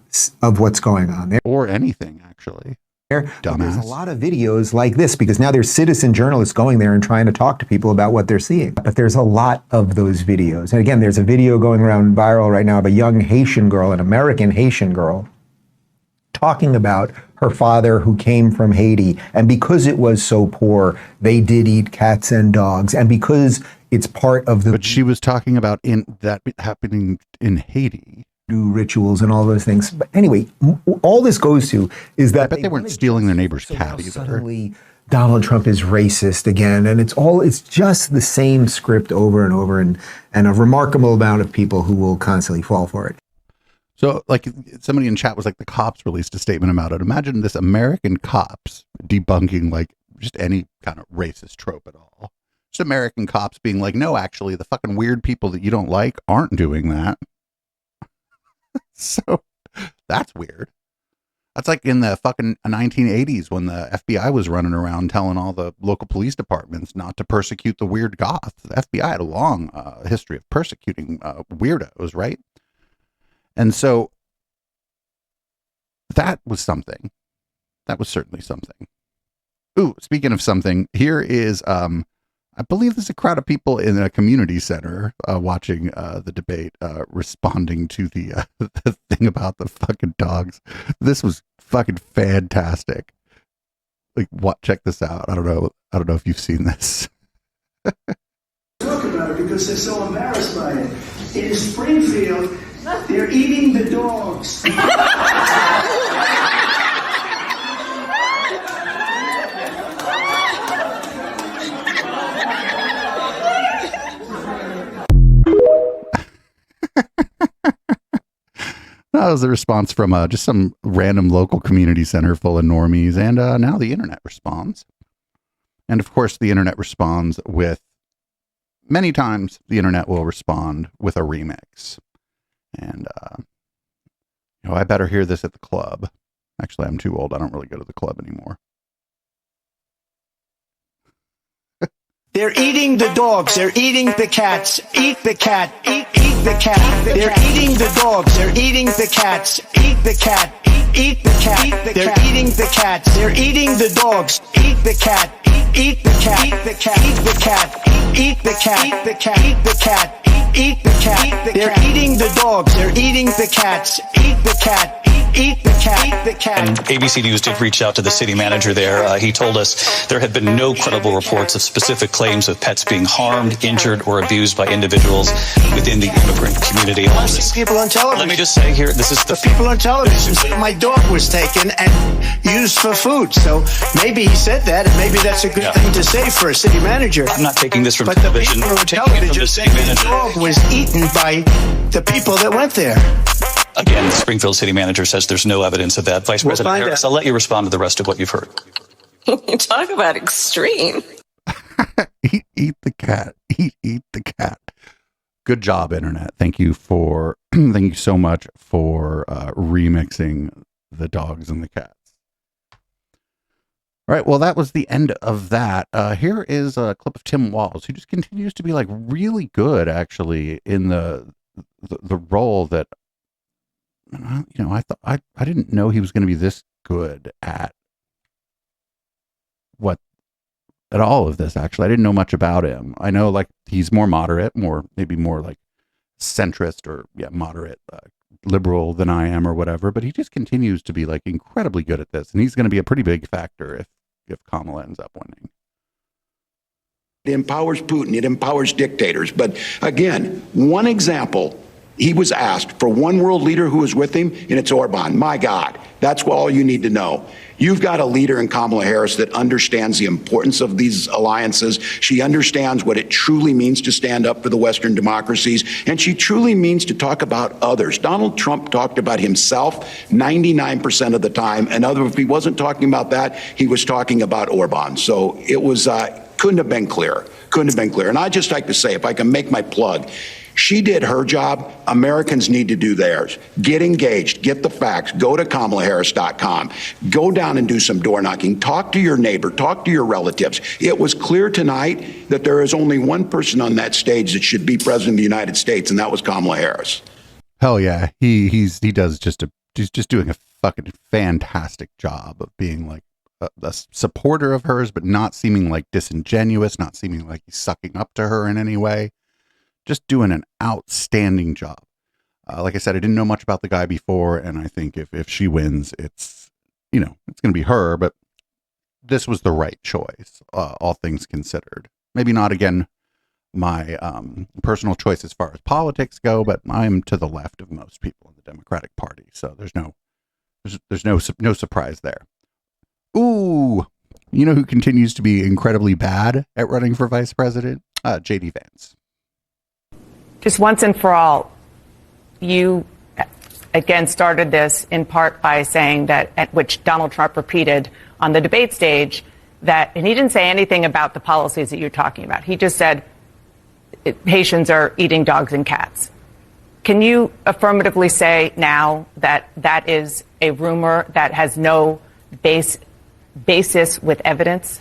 what's going on there. Or anything, actually. Dumbass. There's a lot of videos like this because now there's citizen journalists going there and trying to talk to people about what they're seeing. But there's a lot of those videos. And again, there's a video going around viral right now of a young Haitian girl, an American Haitian girl, talking about her father who came from Haiti. And because it was so poor, they did eat cats and dogs. And because it's part of the... But she was talking about that happening in Haiti. Do rituals and all those things. But anyway, all this goes to is that... I bet they weren't stealing their neighbor's cat either. Suddenly, Donald Trump is racist again. And it's just the same script over and over and a remarkable amount of people who will constantly fall for it. So, like, somebody in chat was like, the cops released a statement about it. Imagine this American cops debunking, like, just any kind of racist trope at all. Just American cops being like, no, actually, the fucking weird people that you don't like aren't doing that. So, that's weird. That's like in the fucking 1980s when the FBI was running around telling all the local police departments not to persecute the weird goths. The FBI had a long history of persecuting weirdos, right? And so that was something. That was certainly something. Ooh, speaking of something, here is, I believe there's a crowd of people in a community center watching the debate, responding to the thing about the fucking dogs. This was fucking fantastic. Like, what? Check this out. I don't know if you've seen this. Talk about it because they're so embarrassed by it. In Springfield, they're eating the dogs. That was the response from just some random local community center full of normies, and now the internet responds. And of course, the internet responds with, many times, the internet will respond with a remix. And, I better hear this at the club. Actually, I'm too old. I don't really go to the club anymore. They're eating the dogs. They're eating the cats. Eat the cat. Eat the cat. They're eating the dogs. They're eating the cats. Eat the cat. Eat the cat. They're eating the cats. They're eating the dogs. Eat the cat. Eat the cat. Eat the cat. Eat the cat. Eat the cat. Eat the cat. Eat the cat. Eat the cat. They're eating the dogs. They're eating the cats. Eat the cat. Eat the cat. Eat the cat. And ABC News did reach out to the city manager there. He told us there have been no credible reports of specific claims of pets being harmed, injured, or abused by individuals within the immigrant community. I've seen people on television. Let me just say here, this is the people on television say my dog was taken and used for food. So maybe he said that, and maybe that's a good thing to say for a city manager. I'm not taking this from but television. But the people on I'm taking it from television the say city the manager. dog was eaten by the people that went there. Again, the Springfield city manager says there's no evidence of that. Vice President Harris, I'll let you respond to the rest of what you've heard. You talk about extreme. Eat the cat. Eat the cat. Good job, internet. Thank you so much for remixing the dogs and the cats. All right, well, that was the end of that. Here is a clip of Tim Walz, who just continues to be like really good, actually, in the role that I thought I didn't know he was going to be this good at all of this. Actually, I didn't know much about him. I know like he's more moderate, maybe more like centrist or moderate liberal than I am or whatever. But he just continues to be like incredibly good at this, and he's going to be a pretty big factor if Kamala ends up winning. It empowers Putin. It empowers dictators. But again, one example, he was asked for one world leader who was with him, and it's Orban. My God, that's all you need to know. You've got a leader in Kamala Harris that understands the importance of these alliances. She understands what it truly means to stand up for the Western democracies, and she truly means to talk about others. Donald Trump talked about himself 99% of the time, and if he wasn't talking about that, he was talking about Orban. So it was couldn't have been clearer. Couldn't have been clearer. And I'd just like to say, if I can make my plug, she did her job. Americans need to do theirs. Get engaged. Get the facts. Go to KamalaHarris.com. Go down and do some door knocking. Talk to your neighbor. Talk to your relatives. It was clear tonight that there is only one person on that stage that should be president of the United States, and that was Kamala Harris. Hell yeah, he's just doing a fucking fantastic job of being like a supporter of hers, but not seeming like disingenuous, not seeming like he's sucking up to her in any way. Just doing an outstanding job. Like I said, I didn't know much about the guy before, and I think if she wins, it's going to be her, but this was the right choice, all things considered. Maybe not, again, my personal choice as far as politics go, but I'm to the left of most people in the Democratic Party, so there's no surprise there. Ooh, you know who continues to be incredibly bad at running for vice president? J.D. Vance. Just once and for all, you again started this in part by saying that, at which Donald Trump repeated on the debate stage, that, and he didn't say anything about the policies that you're talking about. He just said Haitians are eating dogs and cats. Can you affirmatively say now that that is a rumor that has no basis with evidence?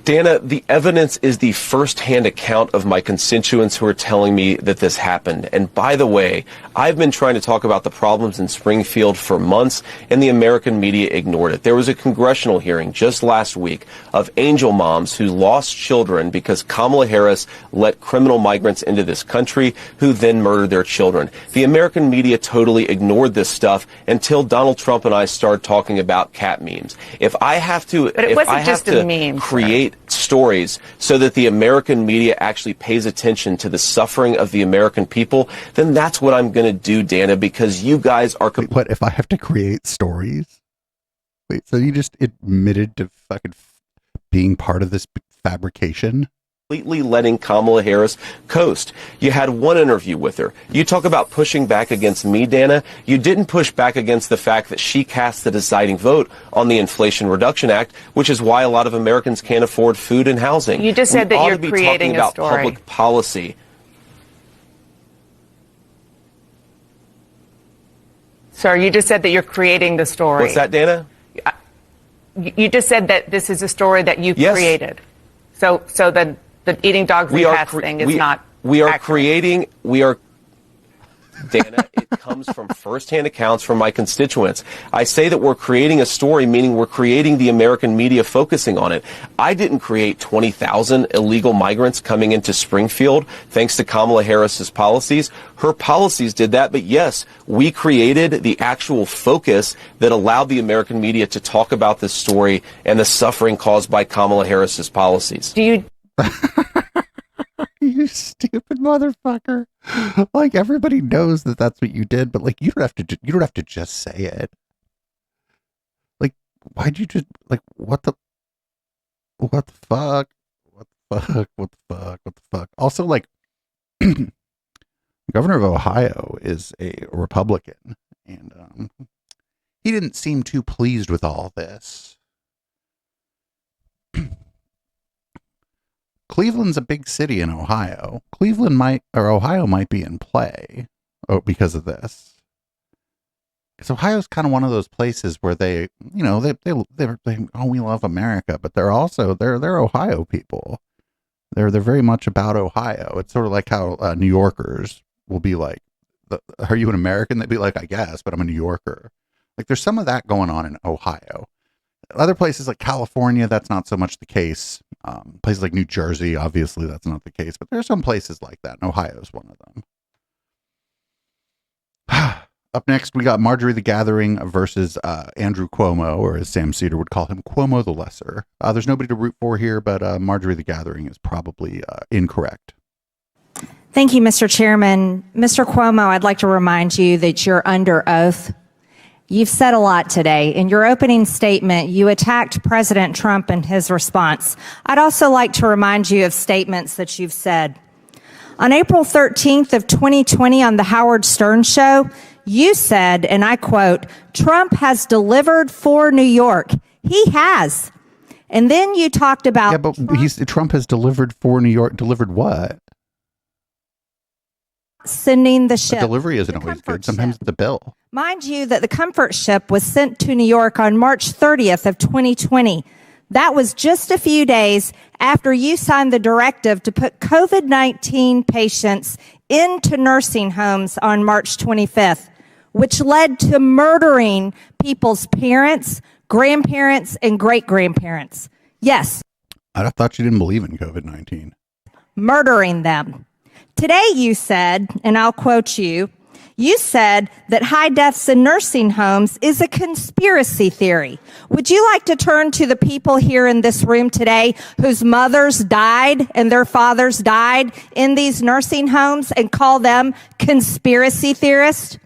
Dana, the evidence is the first-hand account of my constituents who are telling me that this happened. And by the way, I've been trying to talk about the problems in Springfield for months, and the American media ignored it. There was a congressional hearing just last week of angel moms who lost children because Kamala Harris let criminal migrants into this country who then murdered their children. The American media totally ignored this stuff until Donald Trump and I started talking about cat memes. If I have to, but it wasn't just a meme, create stories so that the American media actually pays attention to the suffering of the American people, then that's what I'm going to do, Dana, because you guys are... What, if I have to create stories? Wait, so you just admitted to fucking being part of this fabrication? Completely letting Kamala Harris coast. You had one interview with her. You talk about pushing back against me, Dana. You didn't push back against the fact that she cast the deciding vote on the Inflation Reduction Act, which is why a lot of Americans can't afford food and housing. You just said that you're creating a story. About public policy. Sir, you just said that you're creating the story. What's that, Dana? You just said that this is a story that you created. So the eating dogs and cats thing is not accurate. Dana, it comes from firsthand accounts from my constituents. I say that we're creating a story, meaning we're creating the American media focusing on it. I didn't create 20,000 illegal migrants coming into Springfield thanks to Kamala Harris's policies. Her policies did that, but yes, we created the actual focus that allowed the American media to talk about this story and the suffering caused by Kamala Harris's policies. Do you... You stupid motherfucker. Like, everybody knows that that's what you did, but like, you don't have to just say it. Like, why'd you just, like, what the fuck? Also, like, the governor of Ohio is a Republican, and he didn't seem too pleased with all this. Cleveland's a big city in Ohio. Ohio might be in play because of this. Because Ohio's kind of one of those places where they we love America, but they're Ohio people. They're very much about Ohio. It's sort of like how New Yorkers will be like, are you an American? They'd be like, I guess, but I'm a New Yorker. Like, there's some of that going on in Ohio. Other places like California, that's not so much the case. Places like New Jersey, obviously, that's not the case. But there are some places like that, and Ohio is one of them. Up next, we got Marjorie the Gathering versus Andrew Cuomo, or as Sam Cedar would call him, Cuomo the Lesser. There's nobody to root for here, but Marjorie the Gathering is probably incorrect. Thank you, Mr. Chairman. Mr. Cuomo, I'd like to remind you that you're under oath. You've said a lot today. In your opening statement, you attacked President Trump and his response. I'd also like to remind you of statements that you've said. On April 13th of 2020 on the Howard Stern Show, you said, and I quote, "Trump has delivered for New York." He has. And then you talked about... Yeah, but Trump has delivered for New York. Delivered what? Sending the ship. A delivery isn't always good. Sometimes it's a bill. Mind you that the comfort ship was sent to New York on March 30th of 2020. That was just a few days after you signed the directive to put COVID-19 patients into nursing homes on March 25th, which led to murdering people's parents, grandparents, and great-grandparents. Yes. I thought you didn't believe in COVID-19. Murdering them. Today you said, and I'll quote you, you said that high deaths in nursing homes is a conspiracy theory. Would you like to turn to the people here in this room today whose mothers died and their fathers died in these nursing homes and call them conspiracy theorists?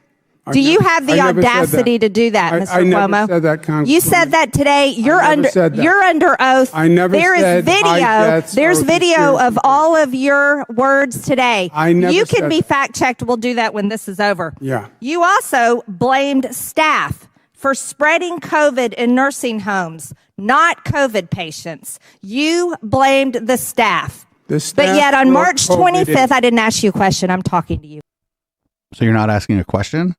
Do you have the audacity to do that, Mr. I never Cuomo? said that, Congresswoman. You said that today. You're under oath. I never There said is video. high deaths There's are video conspiracy of all of your words today. I never You can said be that. fact checked. We'll do that when this is over. Yeah. You also blamed staff for spreading COVID in nursing homes, not COVID patients. You blamed the staff. The staff But yet on brought March COVID 25th, in. I didn't ask you a question. I'm talking to you. So you're not asking a question?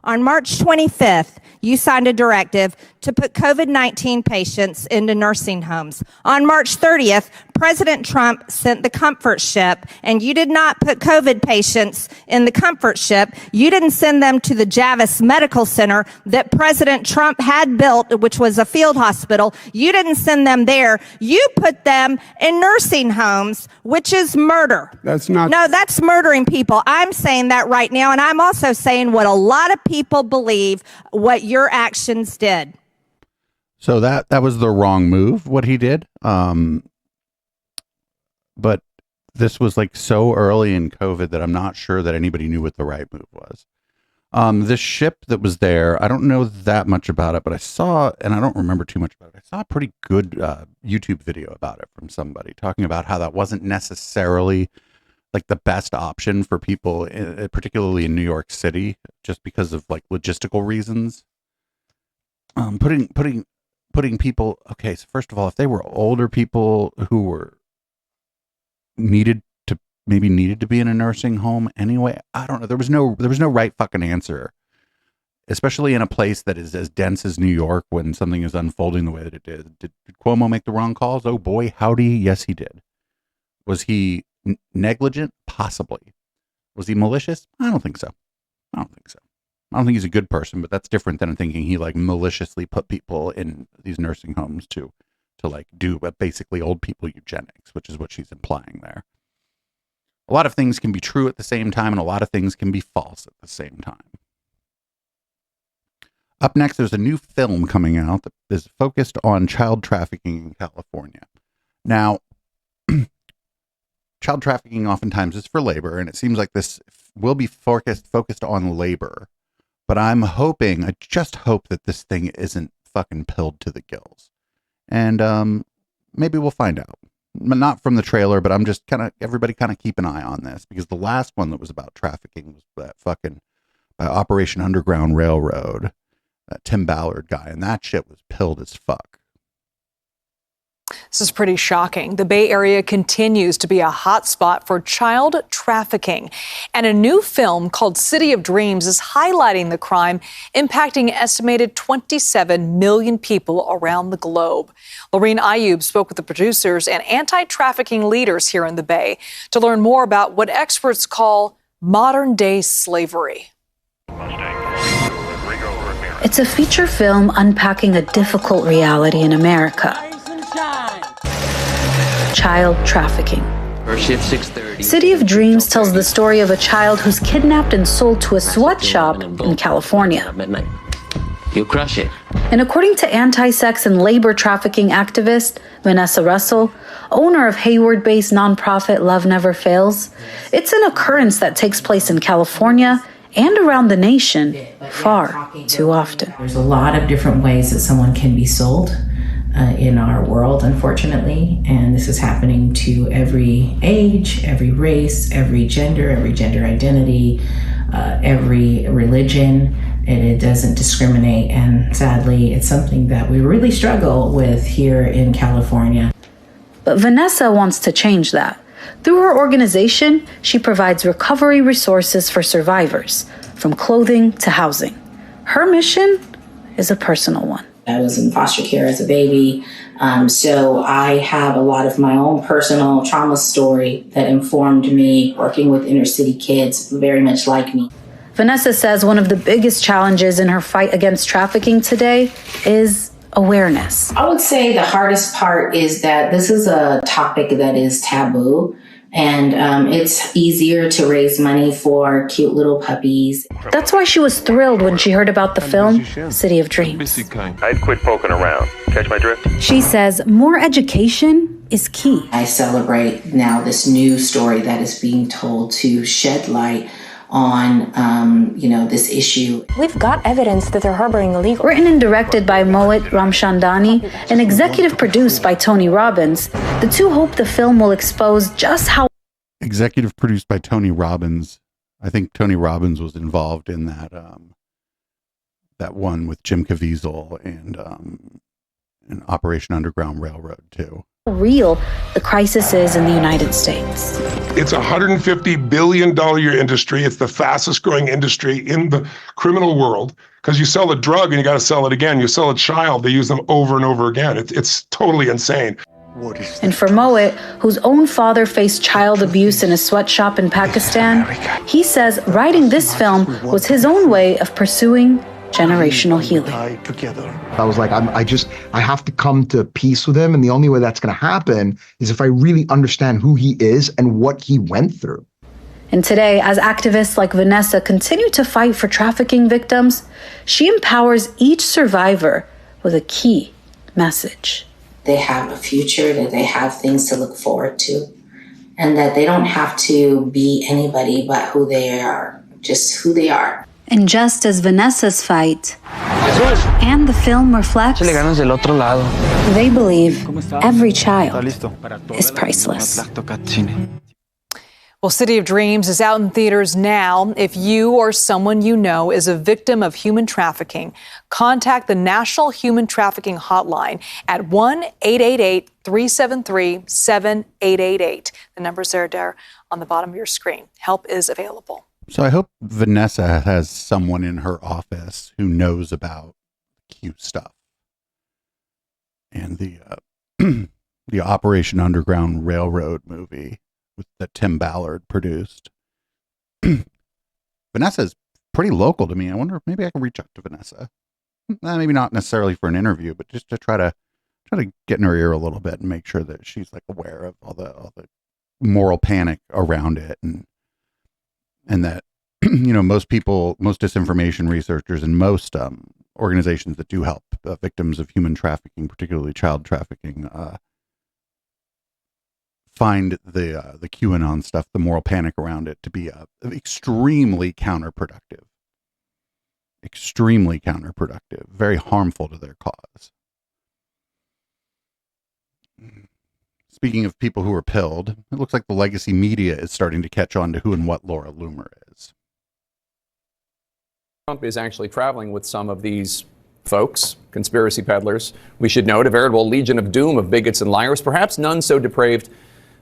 On March 25th, you signed a directive to put COVID-19 patients into nursing homes. On March 30th, President Trump sent the comfort ship, and you did not put COVID patients in the comfort ship. You didn't send them to the Javis Medical Center that President Trump had built, which was a field hospital. You didn't send them there. You put them in nursing homes, which is murder. That's not... No, that's murdering people. I'm saying that right now, and I'm also saying what a lot of people believe what your actions did. So that was the wrong move, what he did. But this was like so early in COVID that I'm not sure that anybody knew what the right move was. This ship that was there, I don't know that much about it, but I saw, and I don't remember too much about it. I saw a pretty good YouTube video about it from somebody talking about how that wasn't necessarily like the best option for people, particularly in New York City, just because of like logistical reasons. Putting people, okay, so first of all, if they were older people who were needed to be in a nursing home anyway, I don't know. There was no right fucking answer, especially in a place that is as dense as New York when something is unfolding the way that it did. Did Cuomo make the wrong calls? Oh boy, howdy, yes he did. Was he negligent? Possibly. Was he malicious? I don't think so. I don't think he's a good person, but that's different than thinking he like maliciously put people in these nursing homes to like do basically old people eugenics, which is what she's implying there. A lot of things can be true at the same time, and a lot of things can be false at the same time. Up next, there's a new film coming out that is focused on child trafficking in California. Now, child trafficking oftentimes is for labor, and it seems like this will be focused on labor. But I just hope that this thing isn't fucking pilled to the gills. And maybe we'll find out. Not from the trailer, but I'm just everybody keep an eye on this, because the last one that was about trafficking was that fucking Operation Underground Railroad, that Tim Ballard guy, and that shit was pilled as fuck. This is pretty shocking. The Bay Area continues to be a hot spot for child trafficking. And a new film called City of Dreams is highlighting the crime impacting an estimated 27 million people around the globe. Lorene Ayub spoke with the producers and anti-trafficking leaders here in the Bay to learn more about what experts call modern day slavery. It's a feature film unpacking a difficult reality in America. Child trafficking. City of Dreams tells the story of a child who's kidnapped and sold to a sweatshop in California. You crush it. And according to anti-sex and labor trafficking activist Vanessa Russell, owner of Hayward-based nonprofit Love Never Fails, it's an occurrence that takes place in California and around the nation far too often. There's a lot of different ways that someone can be sold in our world, unfortunately, and this is happening to every age, every race, every gender identity, every religion, and it doesn't discriminate. And sadly, it's something that we really struggle with here in California. But Vanessa wants to change that. Through her organization, she provides recovery resources for survivors, from clothing to housing. Her mission is a personal one. I was in foster care as a baby, so I have a lot of my own personal trauma story that informed me working with inner city kids very much like me. Vanessa says one of the biggest challenges in her fight against trafficking today is awareness. I would say the hardest part is that this is a topic that is taboo, and it's easier to raise money for cute little puppies. That's why she was thrilled when she heard about the film City of Dreams. I'd quit poking around. Catch my drift? She says more education is key. I celebrate now this new story that is being told to shed light on, this issue. We've got evidence that they're harboring illegal. Written and directed by Mohit Ramchandani and executive produced by Tony Robbins, the two hope the film will expose just how... Executive produced by Tony Robbins. I think Tony Robbins was involved in that that one with Jim Caviezel and Operation Underground Railroad too. real the crisis is in the United States. It's a $150 billion a year industry. It's the fastest growing industry in the criminal world because you sell a drug and you got to sell it again. You sell a child, they use them over and over again. It's totally insane. And for Mohit, whose own father faced child abuse in a sweatshop in Pakistan, he says writing this film was his own way of pursuing generational healing. I was like, I have to come to peace with him. And the only way that's going to happen is if I really understand who he is and what he went through. And today, as activists like Vanessa continue to fight for trafficking victims, she empowers each survivor with a key message. They have a future, that they have things to look forward to, and that they don't have to be anybody but who they are, just who they are. And just as Vanessa's fight and the film reflects, they believe every child is priceless. Well, City of Dreams is out in theaters now. If you or someone you know is a victim of human trafficking, contact the National Human Trafficking Hotline at 1-888-373-7888. The numbers are there on the bottom of your screen. Help is available. So I hope Vanessa has someone in her office who knows about Q stuff and the the Operation Underground Railroad movie that Tim Ballard produced. Vanessa is pretty local to me. I wonder if maybe I can reach out to Vanessa. Maybe not necessarily for an interview, but just to try to get in her ear a little bit and make sure that she's like aware of all the moral panic around it, and that most people, most disinformation researchers, and most organizations that do help victims of human trafficking, particularly child trafficking, find the QAnon stuff, the moral panic around it, to be extremely counterproductive, very harmful to their cause. Speaking of people who are pilled, it looks like the legacy media is starting to catch on to who and what Laura Loomer is. Trump is actually traveling with some of these folks, conspiracy peddlers. We should note a veritable legion of doom of bigots and liars, perhaps none so depraved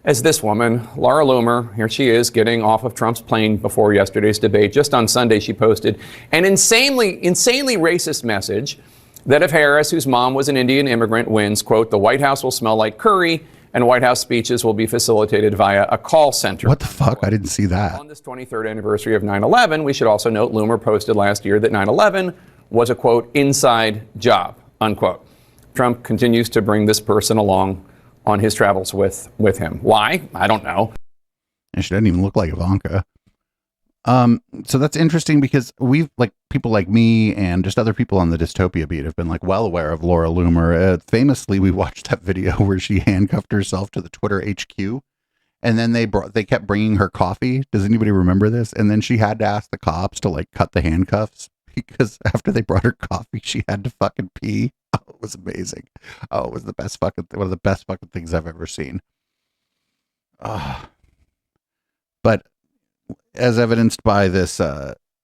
as this woman, Laura Loomer. Here she is getting off of Trump's plane before yesterday's debate. Just on Sunday, she posted an insanely racist message that if Harris, whose mom was an Indian immigrant, wins, quote, the White House will smell like curry and White House speeches will be facilitated via a call center. What the fuck? I didn't see that. On this 23rd anniversary of 9/11, we should also note Loomer posted last year that 9/11 was a, quote, inside job, unquote. Trump continues to bring this person along on his travels with him. Why? I don't know. And she doesn't even look like Ivanka. So that's interesting because we've, like, people like me and just other people on the Dystopia beat have been like well aware of Laura Loomer. Famously, we watched that video where she handcuffed herself to the Twitter HQ, and then they kept bringing her coffee. Does anybody remember this? And then she had to ask the cops to like cut the handcuffs because after they brought her coffee, she had to fucking pee. Oh, it was amazing. Oh, it was one of the best fucking things I've ever seen. But as evidenced by this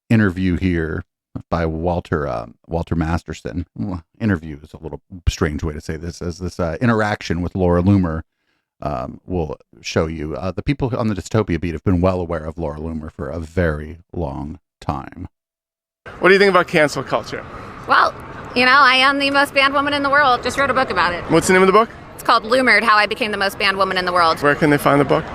interview here by Walter Masterson, interview is a little strange way to say this, as this interaction with Laura Loomer will show you. The people on the Dystopia beat have been well aware of Laura Loomer for a very long time. What do you think about cancel culture? Well, I am the most banned woman in the world. Just wrote a book about it. What's the name of the book? It's called Loomered, How I Became the Most Banned Woman in the World. Where can they find the book?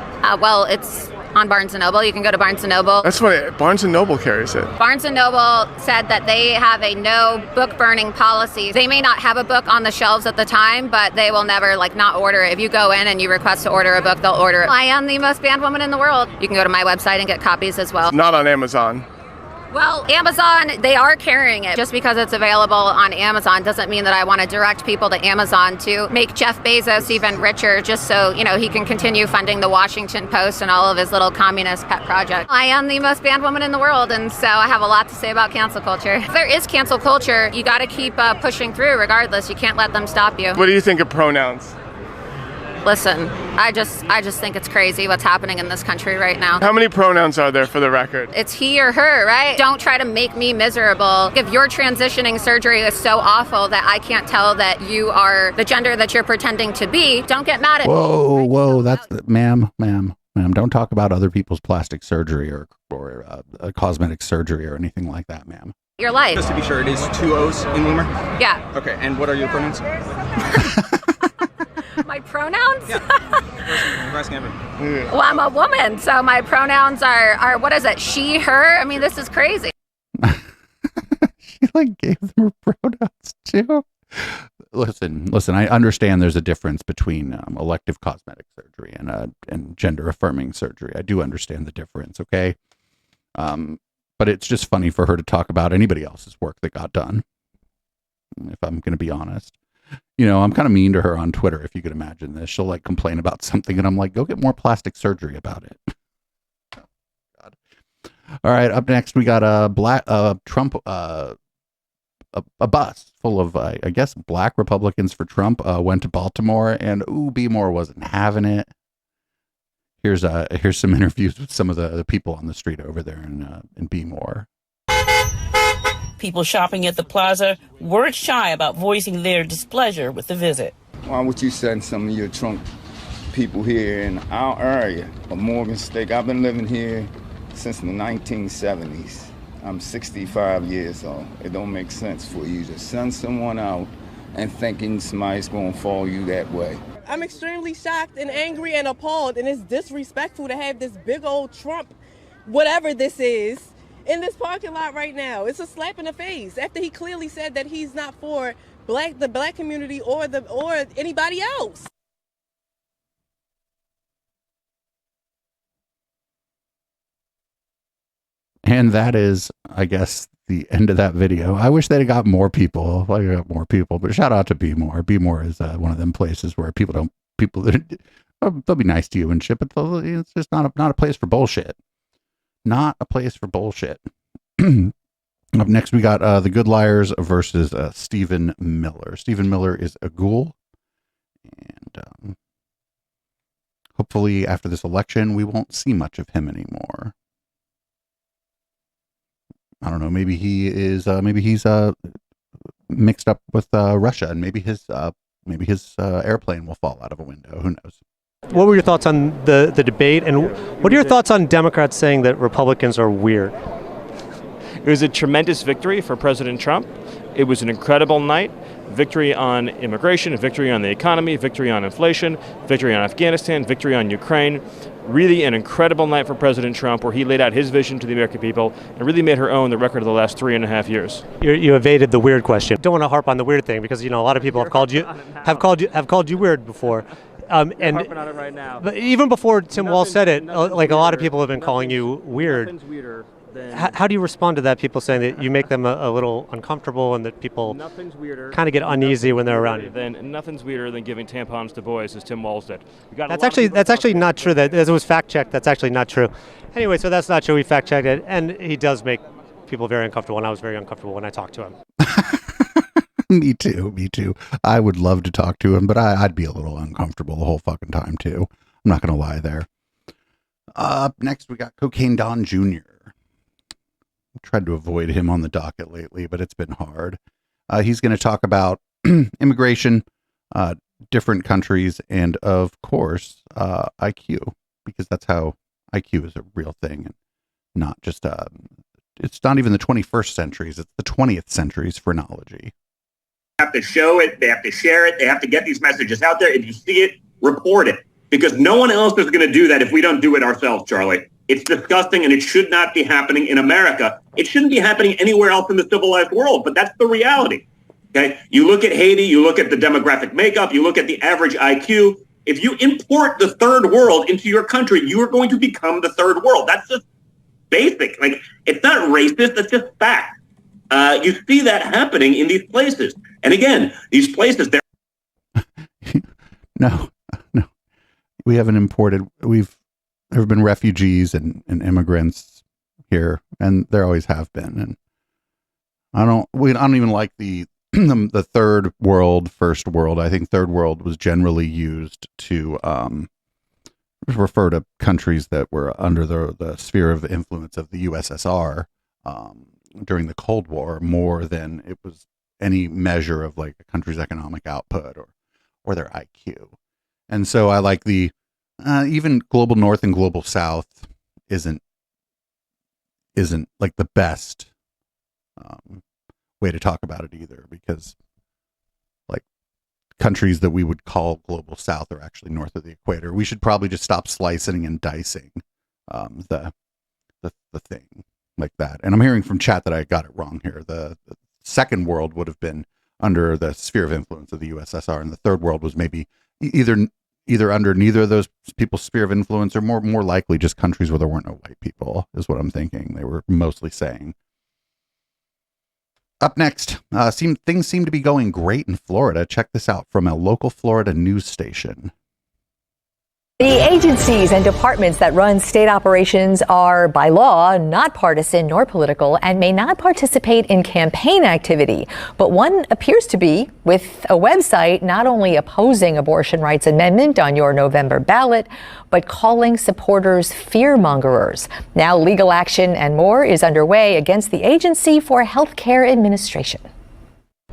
Well, it's on Barnes & Noble. You can go to Barnes & Noble. That's what Barnes & Noble carries it. Barnes & Noble said that they have a no book burning policy. They may not have a book on the shelves at the time, but they will never not order it. If you go in and you request to order a book, they'll order it. I am the most banned woman in the world. You can go to my website and get copies as well. It's not on Amazon. Well, Amazon, they are carrying it. Just because it's available on Amazon doesn't mean that I want to direct people to Amazon to make Jeff Bezos even richer just so, he can continue funding the Washington Post and all of his little communist pet projects. I am the most banned woman in the world, and so I have a lot to say about cancel culture. If there is cancel culture, you got to keep pushing through regardless. You can't let them stop you. What do you think of pronouns? Listen, I just think it's crazy what's happening in this country right now. How many pronouns are there for the record? It's he or her, right? Don't try to make me miserable. If your transitioning surgery is so awful that I can't tell that you are the gender that you're pretending to be, don't get mad at me. Whoa, that's ma'am, don't talk about other people's plastic surgery or cosmetic surgery or anything like that, ma'am. Your life. Just to be sure, it is 2 O's in Loomer? Yeah. Okay, and what are your pronouns? My pronouns? Yeah. I'm asking everyone. Well, I'm a woman, so my pronouns are what is it? She, her? I mean, this is crazy. She gave them her pronouns too. Listen, I understand there's a difference between elective cosmetic surgery and gender affirming surgery. I do understand the difference, okay? But it's just funny for her to talk about anybody else's work that got done, if I'm going to be honest. I'm kind of mean to her on Twitter, if you could imagine this. She'll complain about something, and I'm like, go get more plastic surgery about it. Oh, God. All right, up next, we got a Trump, a bus full of, I guess, black Republicans for Trump went to Baltimore, and B. Moore wasn't having it. Here's some interviews with some of the people on the street over there in B. Moore. People shopping at the plaza weren't shy about voicing their displeasure with the visit. Why would you send some of your Trump people here in our area of Morgan State? I've been living here since the 1970s. I'm 65 years old. It don't make sense for you to send someone out and thinking somebody's going to follow you that way. I'm extremely shocked and angry and appalled, and it's disrespectful to have this big old Trump, whatever this is, in this parking lot right now. It's a slap in the face after he clearly said that he's not for the black community or anybody else. And that is, I guess, the end of that video. I wish they'd have got more people. I got more people, but shout out to B. Moore. B. Moore is one of them places where they'll be nice to you and shit, but it's just not a place for bullshit. Not a place for bullshit. Up next, we got the Good Liars versus Stephen Miller. Stephen Miller is a ghoul, and hopefully after this election, we won't see much of him anymore. I don't know. Maybe he is. Maybe he's mixed up with Russia, and maybe his airplane will fall out of a window. Who knows? What were your thoughts on the debate, and what are your thoughts on Democrats saying that Republicans are weird? It was a tremendous victory for President Trump. It was an incredible night. victory on immigration, victory on the economy, victory on inflation, victory on Afghanistan, victory on Ukraine. Really an incredible night for President Trump, where he laid out his vision to the American people and really made her own the record of the last 3.5 years. You evaded the weird question. Don't want to harp on the weird thing because a lot of people have called you weird before. And harping on it right now. But even before Tim Walz said it, like a lot of people have been calling you weird. Nothing's weirder than How do you respond to that? People saying that you make them a little uncomfortable and that people kind of get uneasy when they're around you. Nothing's weirder than giving tampons to boys, as Tim Walz did. That's actually not true. That as it was fact checked, that's actually not true. Anyway, so that's not true. We fact checked it, and he does make people very uncomfortable, and I was very uncomfortable when I talked to him. Me too. I would love to talk to him, but I'd be a little uncomfortable the whole fucking time too. I'm not going to lie there. Up next, we got Cocaine Don Jr. I've tried to avoid him on the docket lately, but it's been hard. He's going to talk about immigration, different countries, and of course, IQ, because that's how IQ is a real thing, and not just, it's not even the 21st centuries, it's the 20th century's phrenology. Have to show it, they have to share it, they have to get these messages out there. If you see it, report it, because no one else is going to do that if we don't do it ourselves, Charlie. It's disgusting, and it should not be happening in America. It shouldn't be happening anywhere else in the civilized world, but that's the reality. Okay, you look at Haiti, you look at the demographic makeup, you look at the average IQ. If you import the third world into your country, you are going to become the third world. That's just basic. Like, it's not racist, that's just fact. You see that happening in these places. And again, these places, they're... No. We haven't imported. There have been refugees and immigrants here, and there always have been. And I don't even like the third world, first world. I think third world was generally used to refer to countries that were under the sphere of influence of the USSR during the Cold War, more than it was any measure of like a country's economic output or their IQ. And so I like the even global north and global south isn't like the best way to talk about it either, because like countries that we would call global south are actually north of the equator. We should probably just stop slicing and dicing the thing like that. And I'm hearing from chat that I got it wrong here. The second world would have been under the sphere of influence of the USSR, and the third world was maybe either under neither of those people's sphere of influence, or more likely just countries where there weren't no white people, is what I'm thinking they were mostly saying. Up next, things seem to be going great in Florida. Check this out from a local Florida news station. The agencies and departments that run state operations are, by law, not partisan nor political and may not participate in campaign activity. But one appears to be, with a website not only opposing abortion rights amendment on your November ballot, but calling supporters fearmongers. Now legal action and more is underway against the Agency for Healthcare Administration.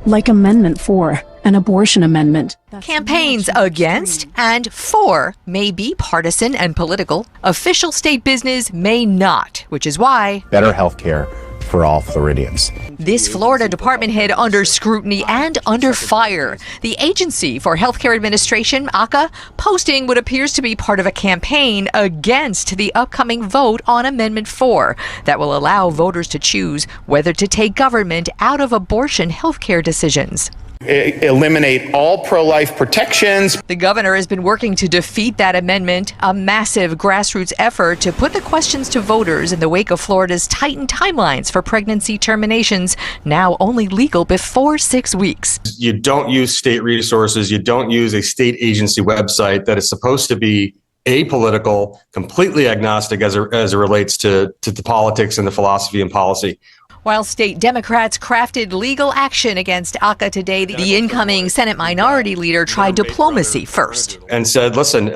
Like Amendment 4, an abortion amendment. Campaigns against and for may be partisan and political. Official state business may not, which is why better health care for all Floridians. This Florida department head under scrutiny and under fire. The Agency for Healthcare Administration, AHCA, posting what appears to be part of a campaign against the upcoming vote on Amendment 4 that will allow voters to choose whether to take government out of abortion healthcare decisions. Eliminate all pro-life protections. The governor has been working to defeat that amendment, a massive grassroots effort to put the questions to voters in the wake of Florida's tightened timelines for pregnancy terminations, now only legal before 6 weeks. You don't use state resources. You don't use a state agency website that is supposed to be apolitical, completely agnostic as it relates to the politics and the philosophy and policy. While state Democrats crafted legal action against AHCA today, the incoming Senate Minority Leader tried diplomacy first. And said, listen,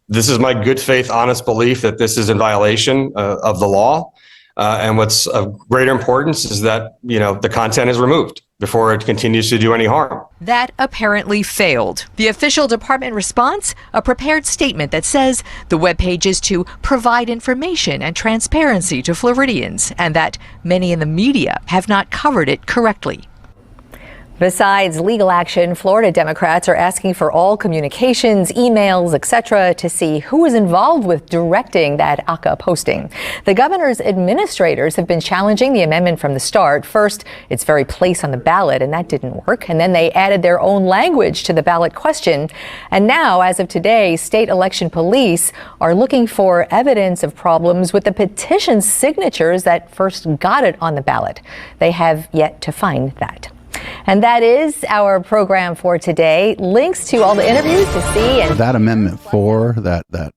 this is my good faith, honest belief that this is in violation of the law. And what's of greater importance is that, the content is removed before it continues to do any harm. That apparently failed. The official department response, a prepared statement that says the webpage is to provide information and transparency to Floridians, and that many in the media have not covered it correctly. Besides legal action, Florida Democrats are asking for all communications, emails, etc. to see who is involved with directing that ACA posting. The governor's administrators have been challenging the amendment from the start. First, its very place on the ballot, and that didn't work. And then they added their own language to the ballot question. And now, as of today, state election police are looking for evidence of problems with the petition signatures that first got it on the ballot. They have yet to find that. And that is our program for today. Links to all the interviews to see. And that Amendment 4, that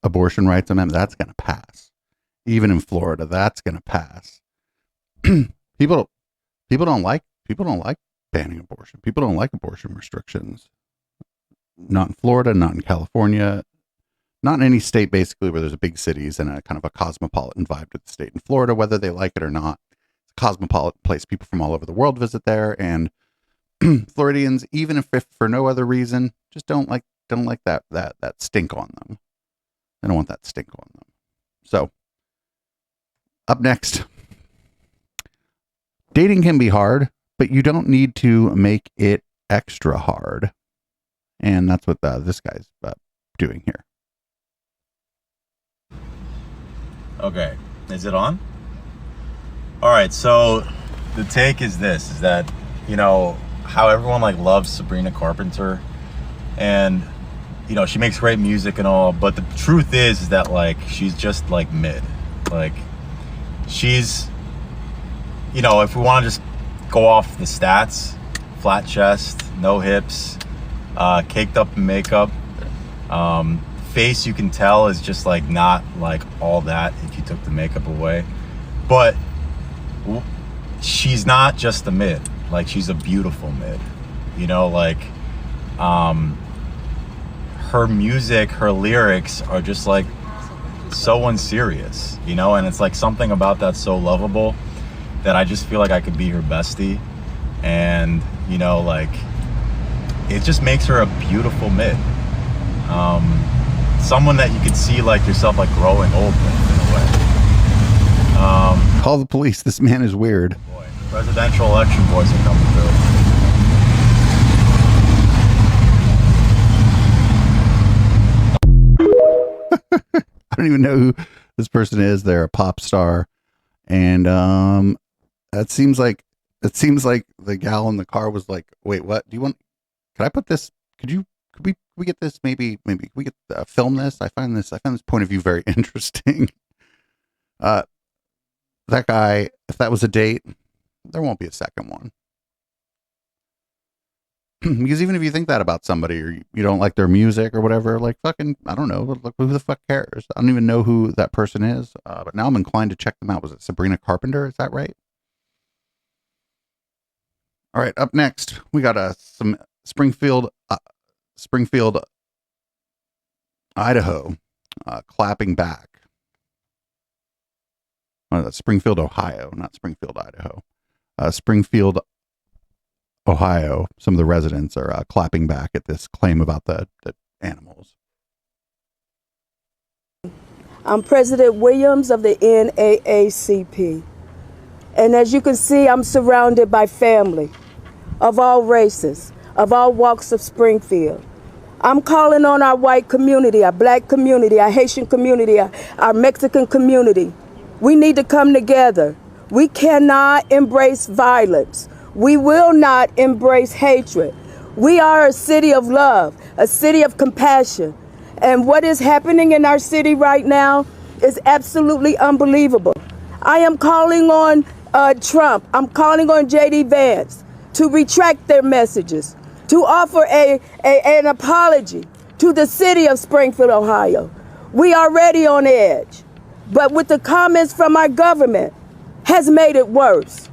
abortion rights amendment, that's going to pass. Even in Florida, that's going to pass. People don't like banning abortion. People don't like abortion restrictions. Not in Florida, not in California, not in any state basically where there's a big cities and a kind of a cosmopolitan vibe to the state. In Florida, whether they like it or not, it's a cosmopolitan place. People from all over the world visit there, and Floridians, even if for no other reason, just don't like that stink on them. They don't want that stink on them. So, up next, dating can be hard, but you don't need to make it extra hard. And that's what this guy's doing here. Okay, is it on? All right, so the take is this, is that, you know, how everyone like loves Sabrina Carpenter, and, you know, she makes great music and all, but the truth is that like, she's just like mid. Like, she's, you know, if we want to just go off the stats, flat chest, no hips, caked up in makeup, face you can tell is just like not like all that if you took the makeup away, but she's not just a mid, like she's a beautiful mid, you know, like her music, her lyrics are just like so unserious, you know, and it's like something about that so lovable that I just feel like I could be her bestie, and you know, like it just makes her a beautiful mid. Someone that you could see like yourself like growing old with in a way. Call the police. This man is weird. Boy, presidential election boys are coming through. I don't even know who this person is. They're a pop star, and it seems like the gal in the car was like, "Wait, what? Do you want? Could I put this? Could we get this? Maybe we get film this. I find this point of view very interesting." That guy, if that was a date, there won't be a second one. Because even if you think that about somebody, or you don't like their music or whatever, like fucking, I don't know, who the fuck cares? I don't even know who that person is. But now I'm inclined to check them out. Was it Sabrina Carpenter? Is that right? All right, up next, we got some Springfield, Idaho, clapping back. Oh, that's Springfield, Ohio, not Springfield, Idaho. Springfield, Ohio. Some of the residents are clapping back at this claim about the animals. I'm President Williams of the NAACP. And as you can see, I'm surrounded by family of all races, of all walks of Springfield. I'm calling on our white community, our black community, our Haitian community, our Mexican community. We need to come together. We cannot embrace violence. We will not embrace hatred. We are a city of love, a city of compassion. And what is happening in our city right now is absolutely unbelievable. I am calling on Trump. I'm calling on J.D. Vance to retract their messages, to offer an apology to the city of Springfield, Ohio. We are already on edge, but with the comments from our government has made it worse.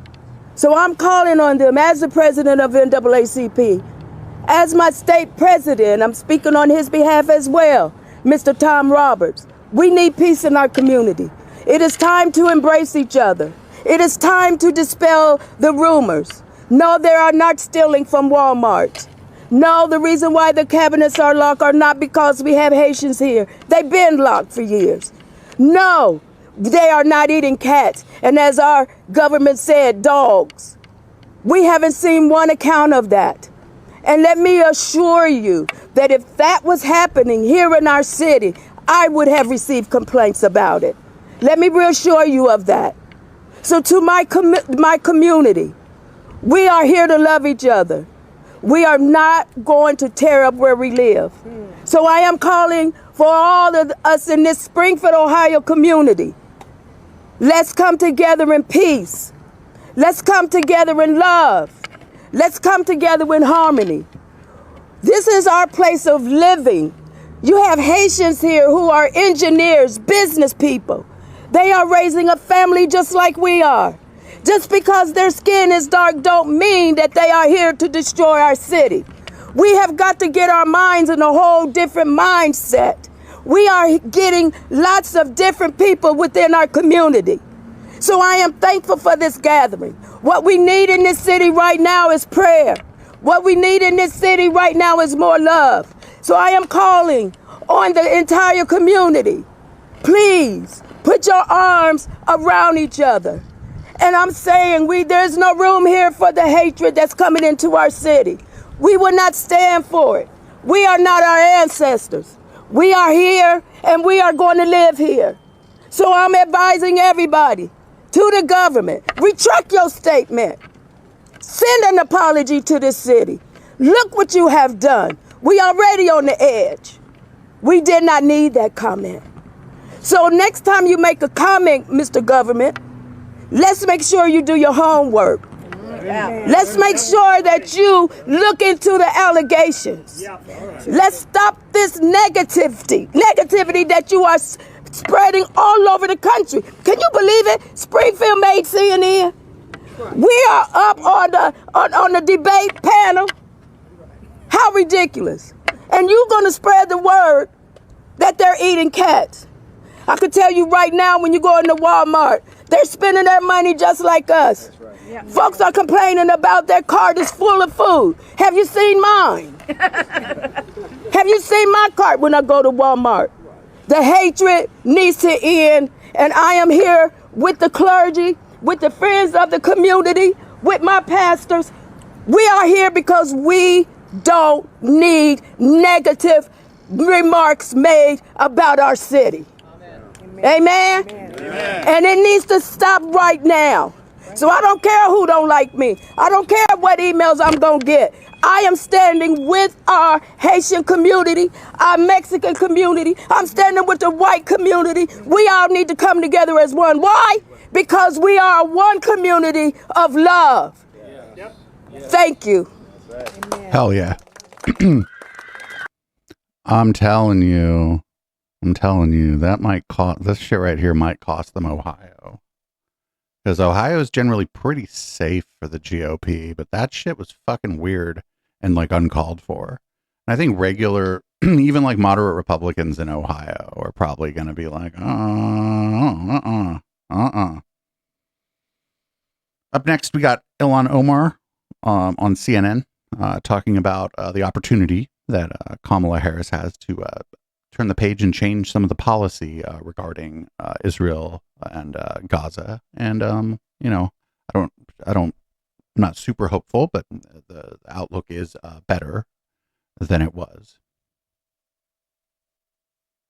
So I'm calling on them as the president of NAACP, as my state president, I'm speaking on his behalf as well, Mr. Tom Roberts. We need peace in our community. It is time to embrace each other. It is time to dispel the rumors. No, they are not stealing from Walmart. No, the reason why the cabinets are locked are not because we have Haitians here. They've been locked for years. No, they are not eating cats. And as our government said, dogs. We haven't seen one account of that. And let me assure you that if that was happening here in our city, I would have received complaints about it. Let me reassure you of that. So to my community, we are here to love each other. We are not going to tear up where we live. So I am calling for all of us in this Springfield, Ohio community. Let's come together in peace. Let's come together in love. Let's come together in harmony. This is our place of living. You have Haitians here who are engineers, business people. They are raising a family just like we are. Just because their skin is dark don't mean that they are here to destroy our city. We have got to get our minds in a whole different mindset. We are getting lots of different people within our community. So I am thankful for this gathering. What we need in this city right now is prayer. What we need in this city right now is more love. So I am calling on the entire community. Please put your arms around each other. And I'm saying there's no room here for the hatred that's coming into our city. We will not stand for it. We are not our ancestors. We are here and we are going to live here. So I'm advising everybody to the government, retract your statement. Send an apology to this city. Look what you have done. We are already on the edge. We did not need that comment. So next time you make a comment, Mr. Government, let's make sure you do your homework. Let's make sure that you look into the allegations. Let's stop this negativity that you are spreading all over the country. Can you believe it? Springfield made CNN. We are up on the debate panel. How ridiculous. And you're going to spread the word that they're eating cats. I can tell you right now, when you go into Walmart, they're spending their money just like us. Folks are complaining about their cart is full of food. Have you seen mine? Have you seen my cart when I go to Walmart? The hatred needs to end, and I am here with the clergy, with the friends of the community, with my pastors. We are here because we don't need negative remarks made about our city. Amen? And it needs to stop right now. So I don't care who don't like me. I don't care what emails I'm going to get. I am standing with our Haitian community, our Mexican community. I'm standing with the white community. We all need to come together as one. Why? Because we are one community of love. Thank you. Hell yeah. I'm telling you, that might cost, this shit right here might cost them Ohio. Because Ohio is generally pretty safe for the GOP, but that shit was fucking weird and like uncalled for. And I think regular, even like moderate Republicans in Ohio are probably going to be like, Up next, we got Ilhan Omar on CNN talking about the opportunity that Kamala Harris has to turn the page and change some of the policy regarding Israel and Gaza. And I'm not super hopeful, but the outlook is better than it was.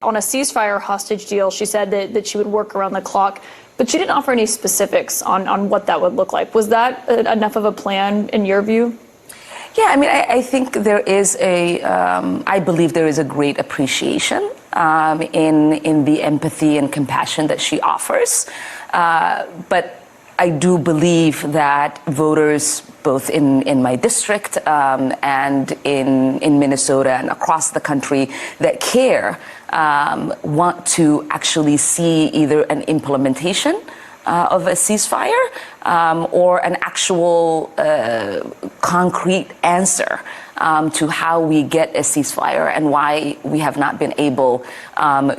On a ceasefire hostage deal, she said that she would work around the clock, but she didn't offer any specifics on what that would look like. Was that enough of a plan in your view? Yeah, I mean, I think there is I believe there is a great appreciation in the empathy and compassion that she offers. But I do believe that voters, both in my district and in Minnesota and across the country that care, want to actually see either an implementation of a ceasefire or an actual concrete answer to how we get a ceasefire and why we have not been able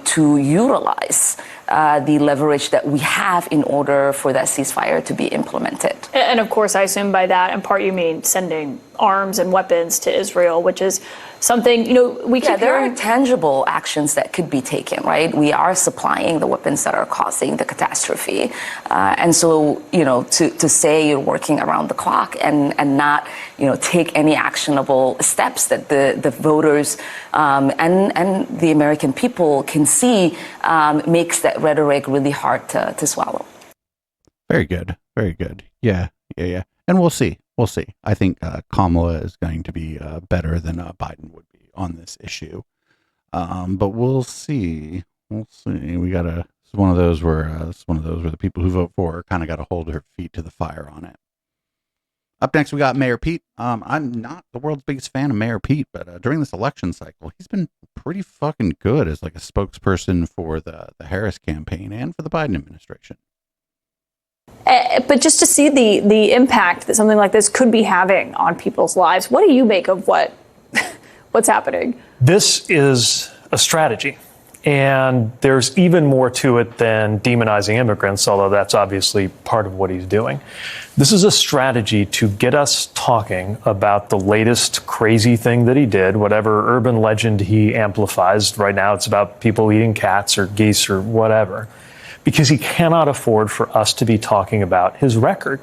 to utilize the leverage that we have in order for that ceasefire to be implemented. And of course, I assume by that, in part, you mean sending arms and weapons to Israel, which is something, we keep there hearing. are tangible actions that could be taken, right? We are supplying the weapons that are causing the catastrophe. And so, to say you're working around the clock and not, take any actionable steps that the voters and the American people can see makes that rhetoric really hard to swallow. Very good. Very good. Yeah. And we'll see. I think Kamala is going to be better than Biden would be on this issue. But we'll see. It's one of those where the people who vote for her kind of got to hold their feet to the fire on it. Up next, we got Mayor Pete. I'm not the world's biggest fan of Mayor Pete, but during this election cycle, he's been pretty fucking good as like a spokesperson for the Harris campaign and for the Biden administration. But just to see the impact that something like this could be having on people's lives, what do you make of what's happening? This is a strategy. And there's even more to it than demonizing immigrants, although that's obviously part of what he's doing. This is a strategy to get us talking about the latest crazy thing that he did, whatever urban legend he amplifies. Right now, it's about people eating cats or geese or whatever, because he cannot afford for us to be talking about his record.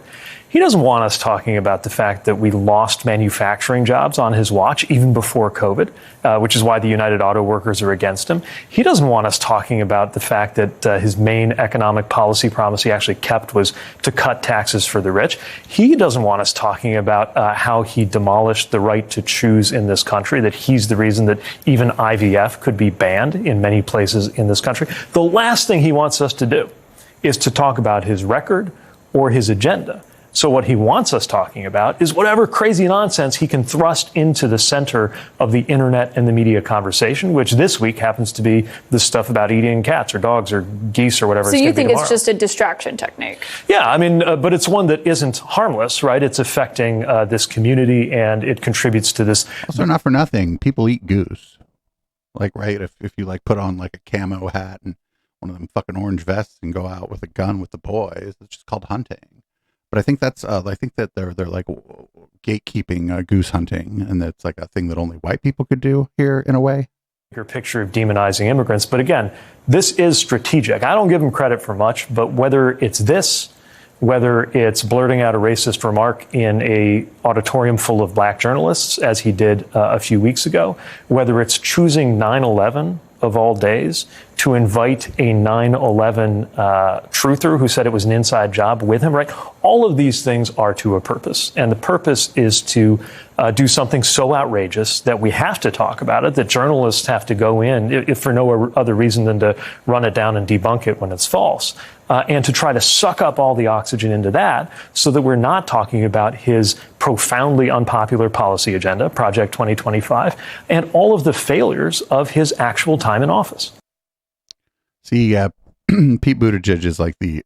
He doesn't want us talking about the fact that we lost manufacturing jobs on his watch, even before COVID, which is why the United Auto Workers are against him. He doesn't want us talking about the fact that his main economic policy promise he actually kept was to cut taxes for the rich. He doesn't want us talking about how he demolished the right to choose in this country, that he's the reason that even IVF could be banned in many places in this country. The last thing he wants us to do is to talk about his record or his agenda. So what he wants us talking about is whatever crazy nonsense he can thrust into the center of the internet and the media conversation, which this week happens to be the stuff about eating cats or dogs or geese or whatever. So you think it's just a distraction technique? Yeah, I mean, but it's one that isn't harmless, right? It's affecting this community and it contributes to this. Also, not for nothing, people eat goose. Like, right, if you like put on like a camo hat and one of them fucking orange vests and go out with a gun with the boys, it's just called hunting. But I think that's I think that they're like gatekeeping goose hunting, and that's like a thing that only white people could do here in a way. Your picture of demonizing immigrants, but again, this is strategic. I don't give him credit for much, but whether it's this, whether it's blurting out a racist remark in a auditorium full of black journalists, as he did a few weeks ago, whether it's choosing 9/11 of all days to invite a 9/11 truther who said it was an inside job with him, right? All of these things are to a purpose. And the purpose is to do something so outrageous that we have to talk about it, that journalists have to go in, if for no other reason than to run it down and debunk it when it's false. And to try to suck up all the oxygen into that so that we're not talking about his profoundly unpopular policy agenda, Project 2025, and all of the failures of his actual time in office. See, Pete Buttigieg is like the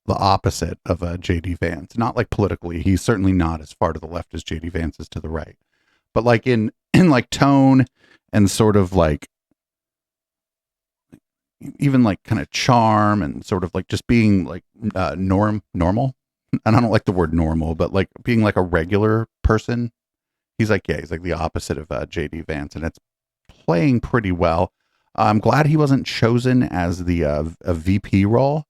opposite of J.D. Vance. Not like politically. He's certainly not as far to the left as J.D. Vance is to the right. But like in like tone and sort of like even like kind of charm and sort of like just being like normal. And I don't like the word normal, but like being like a regular person. He's like the opposite of J.D. Vance, and it's playing pretty well. I'm glad he wasn't chosen as the a VP role,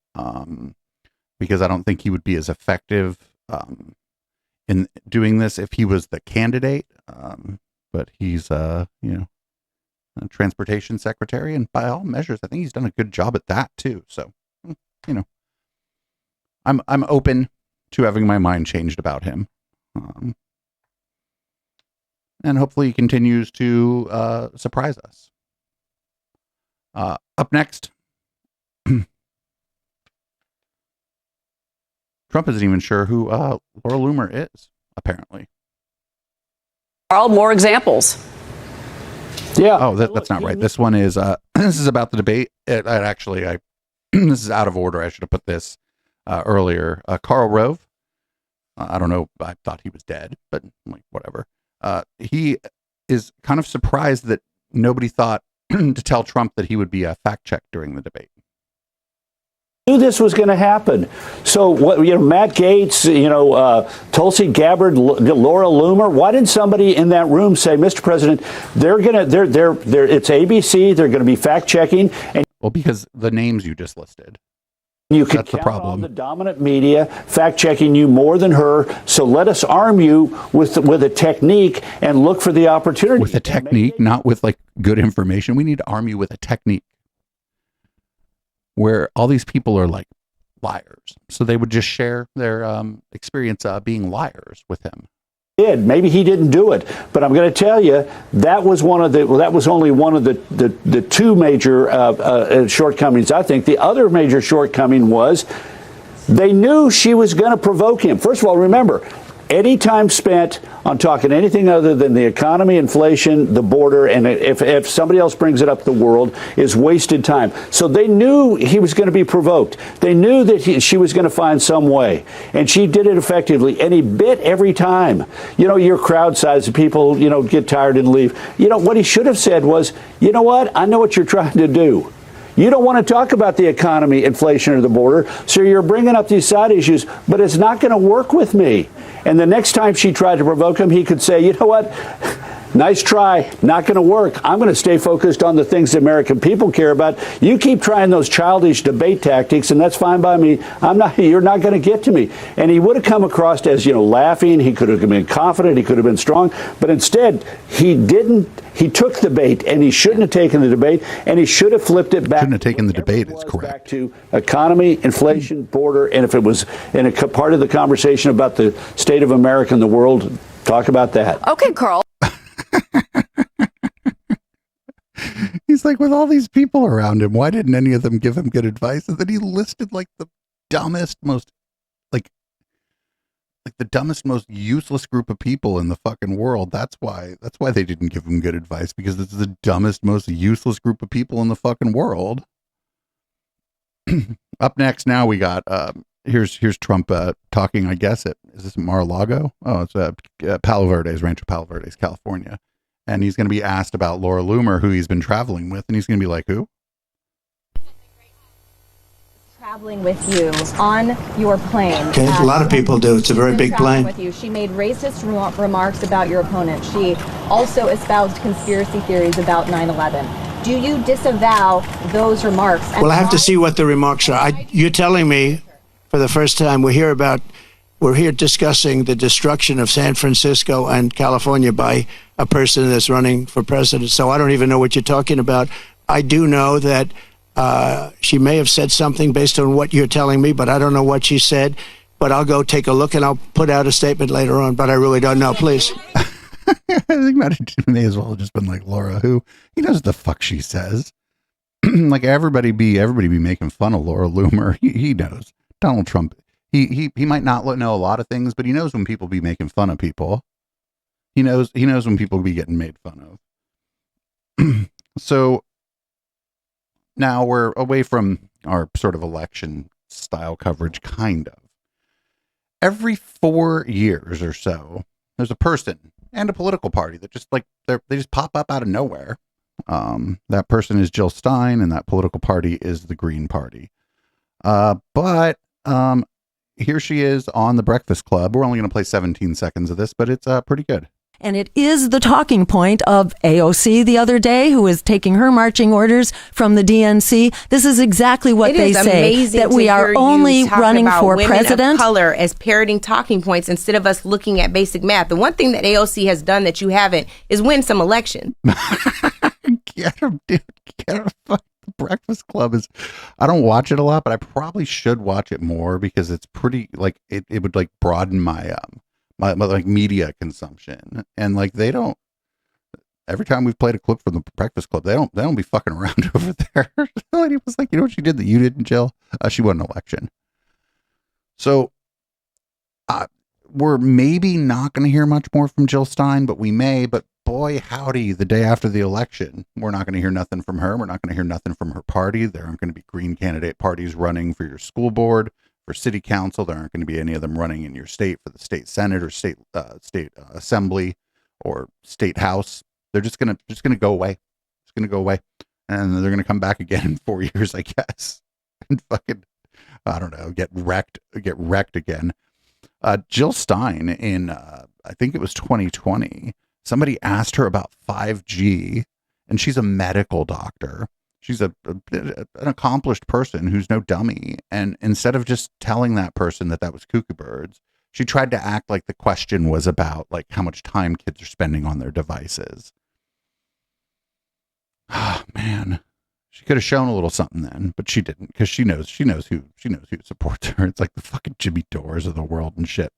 because I don't think he would be as effective in doing this if he was the candidate. But he's a transportation secretary, and by all measures, I think he's done a good job at that too. So, I'm open to having my mind changed about him, and hopefully he continues to surprise us. Up next, Trump isn't even sure who Laura Loomer is, apparently. Carl, more examples. Yeah. Oh, that's not right. This one is, this is about the debate. This is out of order. I should have put this earlier. Karl Rove I don't know. I thought he was dead, but like whatever. He is kind of surprised that nobody thought to tell Trump that he would be fact-checked during the debate. Knew this was going to happen. So what, Matt Gaetz, Tulsi Gabbard, Laura Loomer, why didn't somebody in that room say, Mr. President, it's ABC, they're going to be fact checking? And well, because the names you just listed. You can count on the dominant media fact checking you more than her. So let us arm you with a technique and look for the opportunity. With a technique, not with like good information. We need to arm you with a technique where all these people are like liars. So they would just share their experience being liars with him. Maybe he didn't do it, but I'm going to tell you that was only one of the two major shortcomings. I think the other major shortcoming was they knew she was going to provoke him. First of all, remember, any time spent on talking anything other than the economy, inflation, the border, and if somebody else brings it up, the world, is wasted time. So they knew he was going to be provoked. They knew that she was going to find some way, and she did it effectively, and he bit every time. Your crowd size, people, get tired and leave. What he should have said was, you know what? I know what you're trying to do. You don't want to talk about the economy, inflation, or the border, so you're bringing up these side issues, but it's not going to work with me. And the next time she tried to provoke him, he could say, you know what? Nice try. Not going to work. I'm going to stay focused on the things the American people care about. You keep trying those childish debate tactics, and that's fine by me. You're not going to get to me. And he would have come across as, laughing. He could have been confident. He could have been strong. But instead, he didn't. He took the bait, and he shouldn't have taken the debate, and he should have flipped it back. Shouldn't have taken the debate. It's correct. Back to economy, inflation, border, and if it was in a part of the conversation about the state of America and the world, talk about that. Okay, Carl. He's like, with all these people around him, why didn't any of them give him good advice? And then he listed like the dumbest, most useless group of people in the fucking world. That's why they didn't give him good advice, because it's the dumbest, most useless group of people in the fucking world. Up next now we got here's Trump talking, I guess is this Mar-a-Lago? Oh, it's Palo Verdes, Rancho Palo Verdes, California. And he's going to be asked about Laura Loomer, who he's been traveling with, and he's going to be like, who? Traveling with you on your plane. Okay, a lot of people do. It's a very big plane. With you. She made racist remarks about your opponent. She also espoused conspiracy theories about 9/11. Do you disavow those remarks? Well, I have to see what the remarks are. You're telling me for the first time we're here discussing the destruction of San Francisco and California by a person that's running for president. So I don't even know what you're talking about. I do know that she may have said something based on what you're telling me, but I don't know what she said. But I'll go take a look and I'll put out a statement later on. But I really don't know. Please. I think it may as well have just been like, Laura who? He knows the fuck she says. Like everybody be making fun of Laura Loomer. He knows. Donald Trump. He might not know a lot of things, but he knows when people be making fun of people. He knows when people be getting made fun of. So now we're away from our sort of election style coverage, kind of. Every 4 years or so, there's a person and a political party that just they just pop up out of nowhere. That person is Jill Stein, and that political party is the Green Party. But here she is on The Breakfast Club. We're only going to play 17 seconds of this, but it's pretty good. And it is the talking point of AOC the other day, who is taking her marching orders from the DNC. This is exactly what they say, that we are only running for president. Of color as parroting talking points instead of us looking at basic math. The one thing that AOC has done that you haven't is win some elections. Get him, dude. Get him. The Breakfast Club is, I don't watch it a lot, but I probably should watch it more because it's pretty, like, it would like broaden my my like media consumption. And like they don't, every time we've played a clip from the Breakfast Club, they don't be fucking around over there. The lady was like, you know what she did that you didn't, Jill? She won an election. So we're maybe not going to hear much more from Jill Stein, but we may. But boy, howdy, the day after the election, we're not going to hear nothing from her. We're not going to hear nothing from her party. There aren't going to be Green candidate parties running for your school board, for city council. There aren't going to be any of them running in your state for the state senate or state assembly or state house. They're just gonna go away. It's gonna go away, and they're gonna come back again in 4 years, I guess, and fucking, I don't know, get wrecked again. Jill Stein in I think it was 2020. Somebody asked her about 5G, and she's a medical doctor. She's an accomplished person who's no dummy. And instead of just telling that person that was cuckoo birds, she tried to act like the question was about like how much time kids are spending on their devices. Ah, man, she could have shown a little something then, but she didn't, because she knows who supports her. It's like the fucking Jimmy Dores of the world and shit.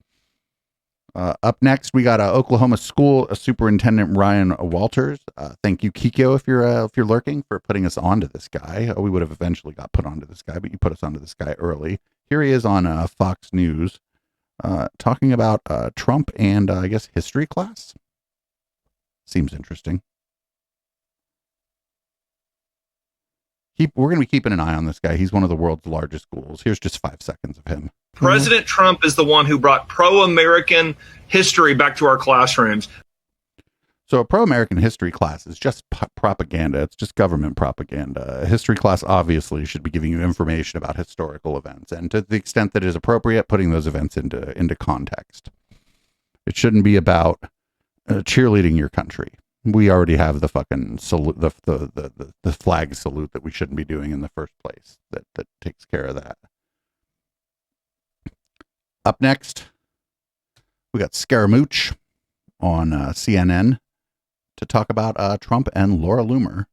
Up next, we got Oklahoma School Superintendent Ryan Walters. Thank you, Kiko, if you're lurking, for putting us onto this guy. We would have eventually got put onto this guy, but you put us onto this guy early. Here he is on Fox News, talking about Trump and I guess history class. Seems interesting. We're going to be keeping an eye on this guy. He's one of the world's largest schools. Here's just 5 seconds of him. President Trump is the one who brought pro-American history back to our classrooms. So a pro-American history class is just propaganda. It's just government propaganda. A history class obviously should be giving you information about historical events, and to the extent that is appropriate, putting those events into context. It shouldn't be about cheerleading your country. We already have the fucking salute, the flag salute that we shouldn't be doing in the first place. That takes care of that. Up next, we got Scaramouche on CNN to talk about Trump and Laura Loomer.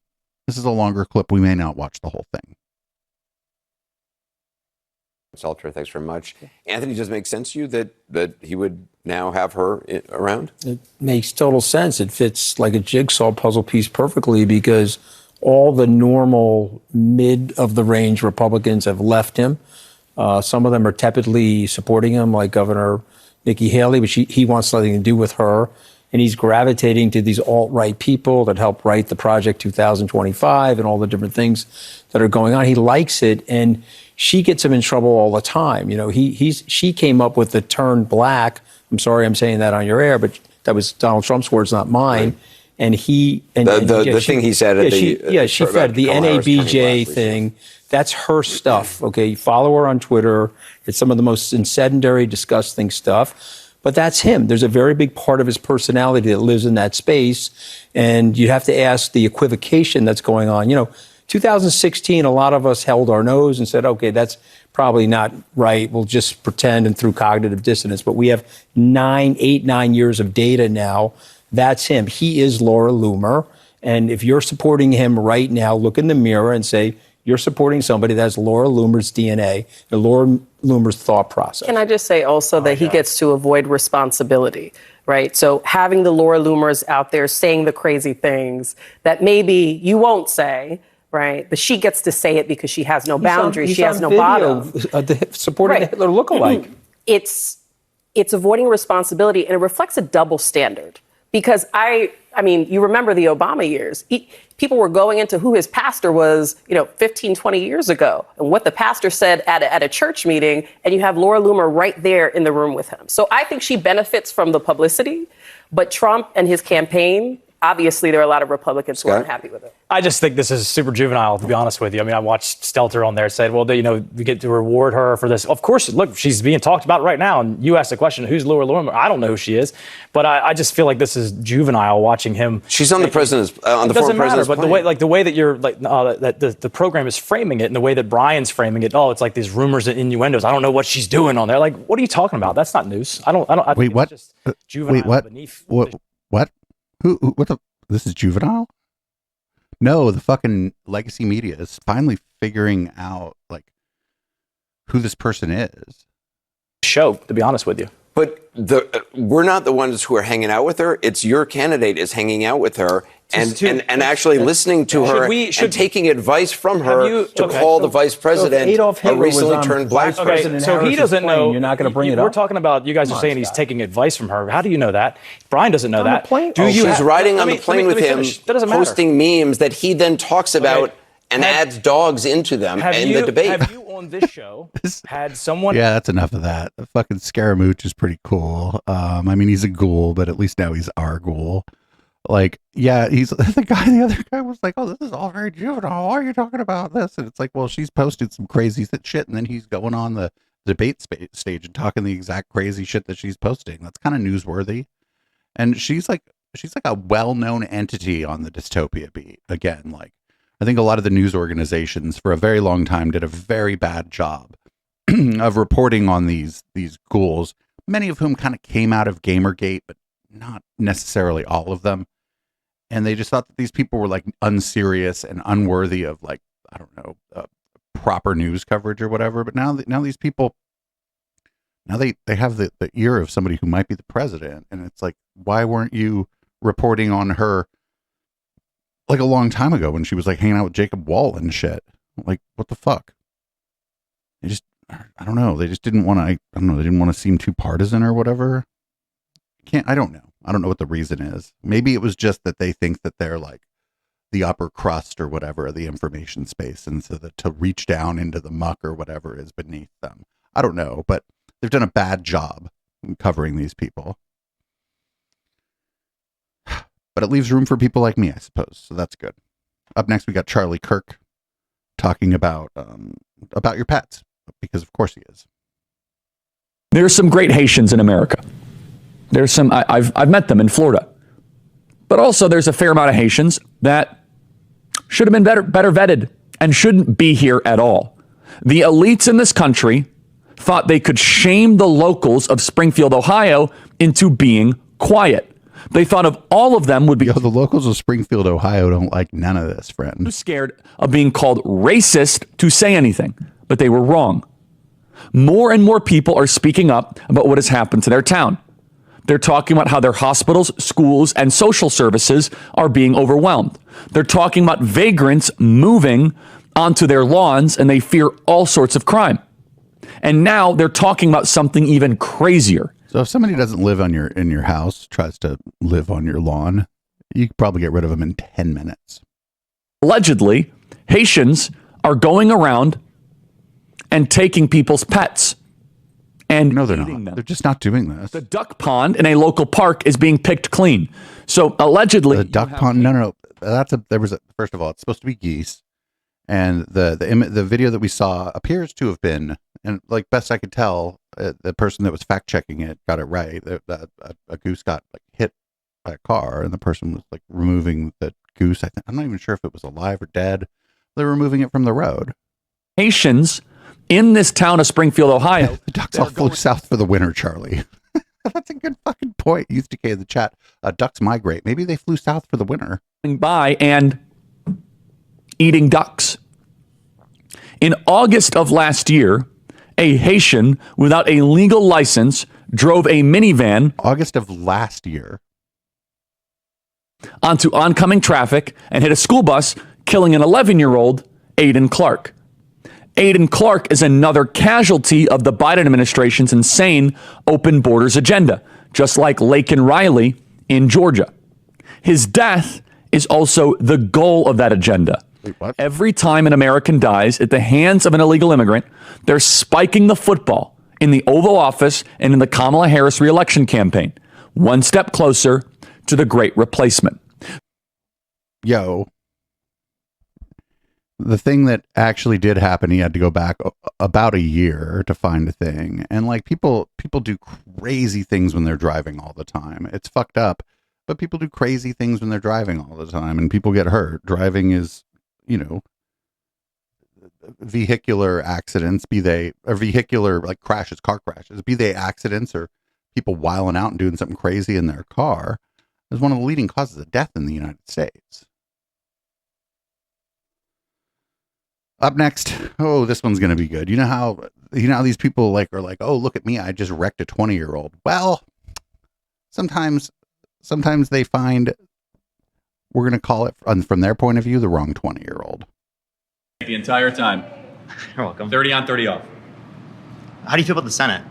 This is a longer clip. We may not watch the whole thing. Salter, thanks very much. Anthony, does it make sense to you that he would now have her around? It makes total sense. It fits like a jigsaw puzzle piece perfectly, because all the normal mid-of-the-range Republicans have left him. Some of them are tepidly supporting him, like Governor Nikki Haley, but he wants nothing to do with her. And he's gravitating to these alt-right people that help write the Project 2025 and all the different things that are going on. He likes it, and she gets him in trouble all the time. You know, she came up with the turn black. I'm sorry I'm saying that on your air, but that was Donald Trump's words, not mine. Right. And he the thing he said at she said the NABJ thing. That's her stuff. Okay, you follow her on Twitter. It's some of the most incendiary, disgusting stuff. But that's him. There's a very big part of his personality that lives in that space. And you have to ask the equivocation that's going on. You know, 2016, a lot of us held our nose and said, okay, that's probably not right. We'll just pretend and through cognitive dissonance. But we have 9 years of data now. That's him. He is Laura Loomer. And if you're supporting him right now, look in the mirror and say, you're supporting somebody that's Laura Loomer's DNA and Laura Loomer's thought process. Can I just say also that he gets to avoid responsibility, right? So having the Laura Loomers out there saying the crazy things that maybe you won't say, right? But she gets to say it because she has no boundaries. She has no bottom. Supporting the Hitler lookalike. It's avoiding responsibility, and it reflects a double standard. Because I mean, you remember the Obama years. People were going into who his pastor was, 15, 20 years ago, and what the pastor said at a church meeting, and you have Laura Loomer right there in the room with him. So I think she benefits from the publicity, but Trump and his campaign, obviously there are a lot of Republicans who aren't happy with it. I just think this is super juvenile, to be honest with you. I mean, I watched Stelter on there said, well, we get to reward her for this. Of course, look, she's being talked about right now. And you asked the question, who's Laura Loomer? I don't know who she is. But I just feel like this is juvenile watching him. She's on the president's, on the former president's plane. But the way that you're that the program is framing it and the way that Brian's framing it, it's like these rumors and innuendos. I don't know what she's doing on there. Like, what are you talking about? That's not news. I Wait, what? Just juvenile. Wait, what? Beneath what? What the? This is juvenile? No, the fucking legacy media is finally figuring out who this person is. Show, to be honest with you. But we're not the ones who are hanging out with her. It's your candidate is hanging out with her and actually listening to her and taking advice from her to call the vice president a recently turned black person. So he doesn't know. You're not going to bring it up. We're talking about, you guys are saying he's taking advice from her. How do you know that? Brian doesn't know that. She's riding on the plane with him, posting memes that he then talks about and adds dogs into them in the debate. Have you on this show had someone. Yeah, that's enough of that. The fucking Scaramouche is pretty cool. I mean, he's a ghoul, but at least now he's our ghoul. Like, yeah, he's the other guy was like, oh, this is all very juvenile. Why are you talking about this? And it's like, well, she's posted some crazy shit, and then he's going on the debate stage and talking the exact crazy shit that she's posting. That's kind of newsworthy. And she's like a well-known entity on the dystopia beat. Again, like, I think a lot of the news organizations for a very long time did a very bad job of reporting on these ghouls, many of whom kind of came out of Gamergate, but not necessarily all of them. And they just thought that these people were like unserious and unworthy of, like, I don't know, proper news coverage or whatever. But now these people, now they have the ear of somebody who might be the president. And it's like, why weren't you reporting on her like a long time ago when she was like hanging out with Jacob Wall and shit? Like, what the fuck? They just, I don't know. They just didn't want to, I don't know. They didn't want to seem too partisan or whatever. I don't know. I don't know what the reason is. Maybe it was just that they think that they're like the upper crust or whatever of the information space. And so that to reach down into the muck or whatever is beneath them. I don't know, but they've done a bad job covering these people. But it leaves room for people like me, I suppose. So that's good. Up next, we got Charlie Kirk talking about your pets, because of course he is. There's some great Haitians in America. There's some, I've met them in Florida. But also there's a fair amount of Haitians that should have been better vetted and shouldn't be here at all. The elites in this country thought they could shame the locals of Springfield, Ohio into being quiet. They thought of all of them would be... Yo, the locals of Springfield, Ohio don't like none of this, friend. ...scared of being called racist to say anything, but they were wrong. More and more people are speaking up about what has happened to their town. They're talking about how their hospitals, schools, and social services are being overwhelmed. They're talking about vagrants moving onto their lawns, and they fear all sorts of crime. And now they're talking about something even crazier. So if somebody doesn't live in your house, tries to live on your lawn, you could probably get rid of them in 10 minutes. Allegedly, Haitians are going around and taking people's pets. And no, they're not. Them. They're just not doing this. The duck pond in a local park is being picked clean. So allegedly, the duck pond. No. First of all, it's supposed to be geese, and the video that we saw appears to have been, and like best I could tell, the person that was fact checking it got it right. A goose got like hit by a car, and the person was like removing the goose. I'm not even sure if it was alive or dead. They were removing it from the road. Haitians in this town of Springfield, Ohio. The ducks all flew south for the winter, Charlie. That's a good fucking point. Youth Decay in the chat. Ducks migrate. Maybe they flew south for the winter. By and eating ducks. In August of last year, a Haitian without a legal license drove a minivan. August of last year. Onto oncoming traffic and hit a school bus, killing an 11-year-old, Aiden Clark. Aiden Clark is another casualty of the Biden administration's insane open borders agenda, just like Laken Riley in Georgia. His death is also the goal of that agenda. Wait, what? Every time an American dies at the hands of an illegal immigrant, they're spiking the football in the Oval Office and in the Kamala Harris reelection campaign, one step closer to the great replacement. Yo. The thing that actually did happen, he had to go back about a year to find a thing. And like people do crazy things when they're driving all the time. It's fucked up, but people do crazy things when they're driving all the time and people get hurt. Driving is, vehicular accidents, vehicular like crashes, car crashes, be they accidents or people wiling out and doing something crazy in their car, is one of the leading causes of death in the United States. Up next, this one's going to be good. You know how these people are like, oh, look at me, I just wrecked a 20-year-old. Well, sometimes they find, we're going to call it from their point of view, the wrong 20-year-old. The entire time. You're welcome. 30 on, 30 off. How do you feel about the Senate?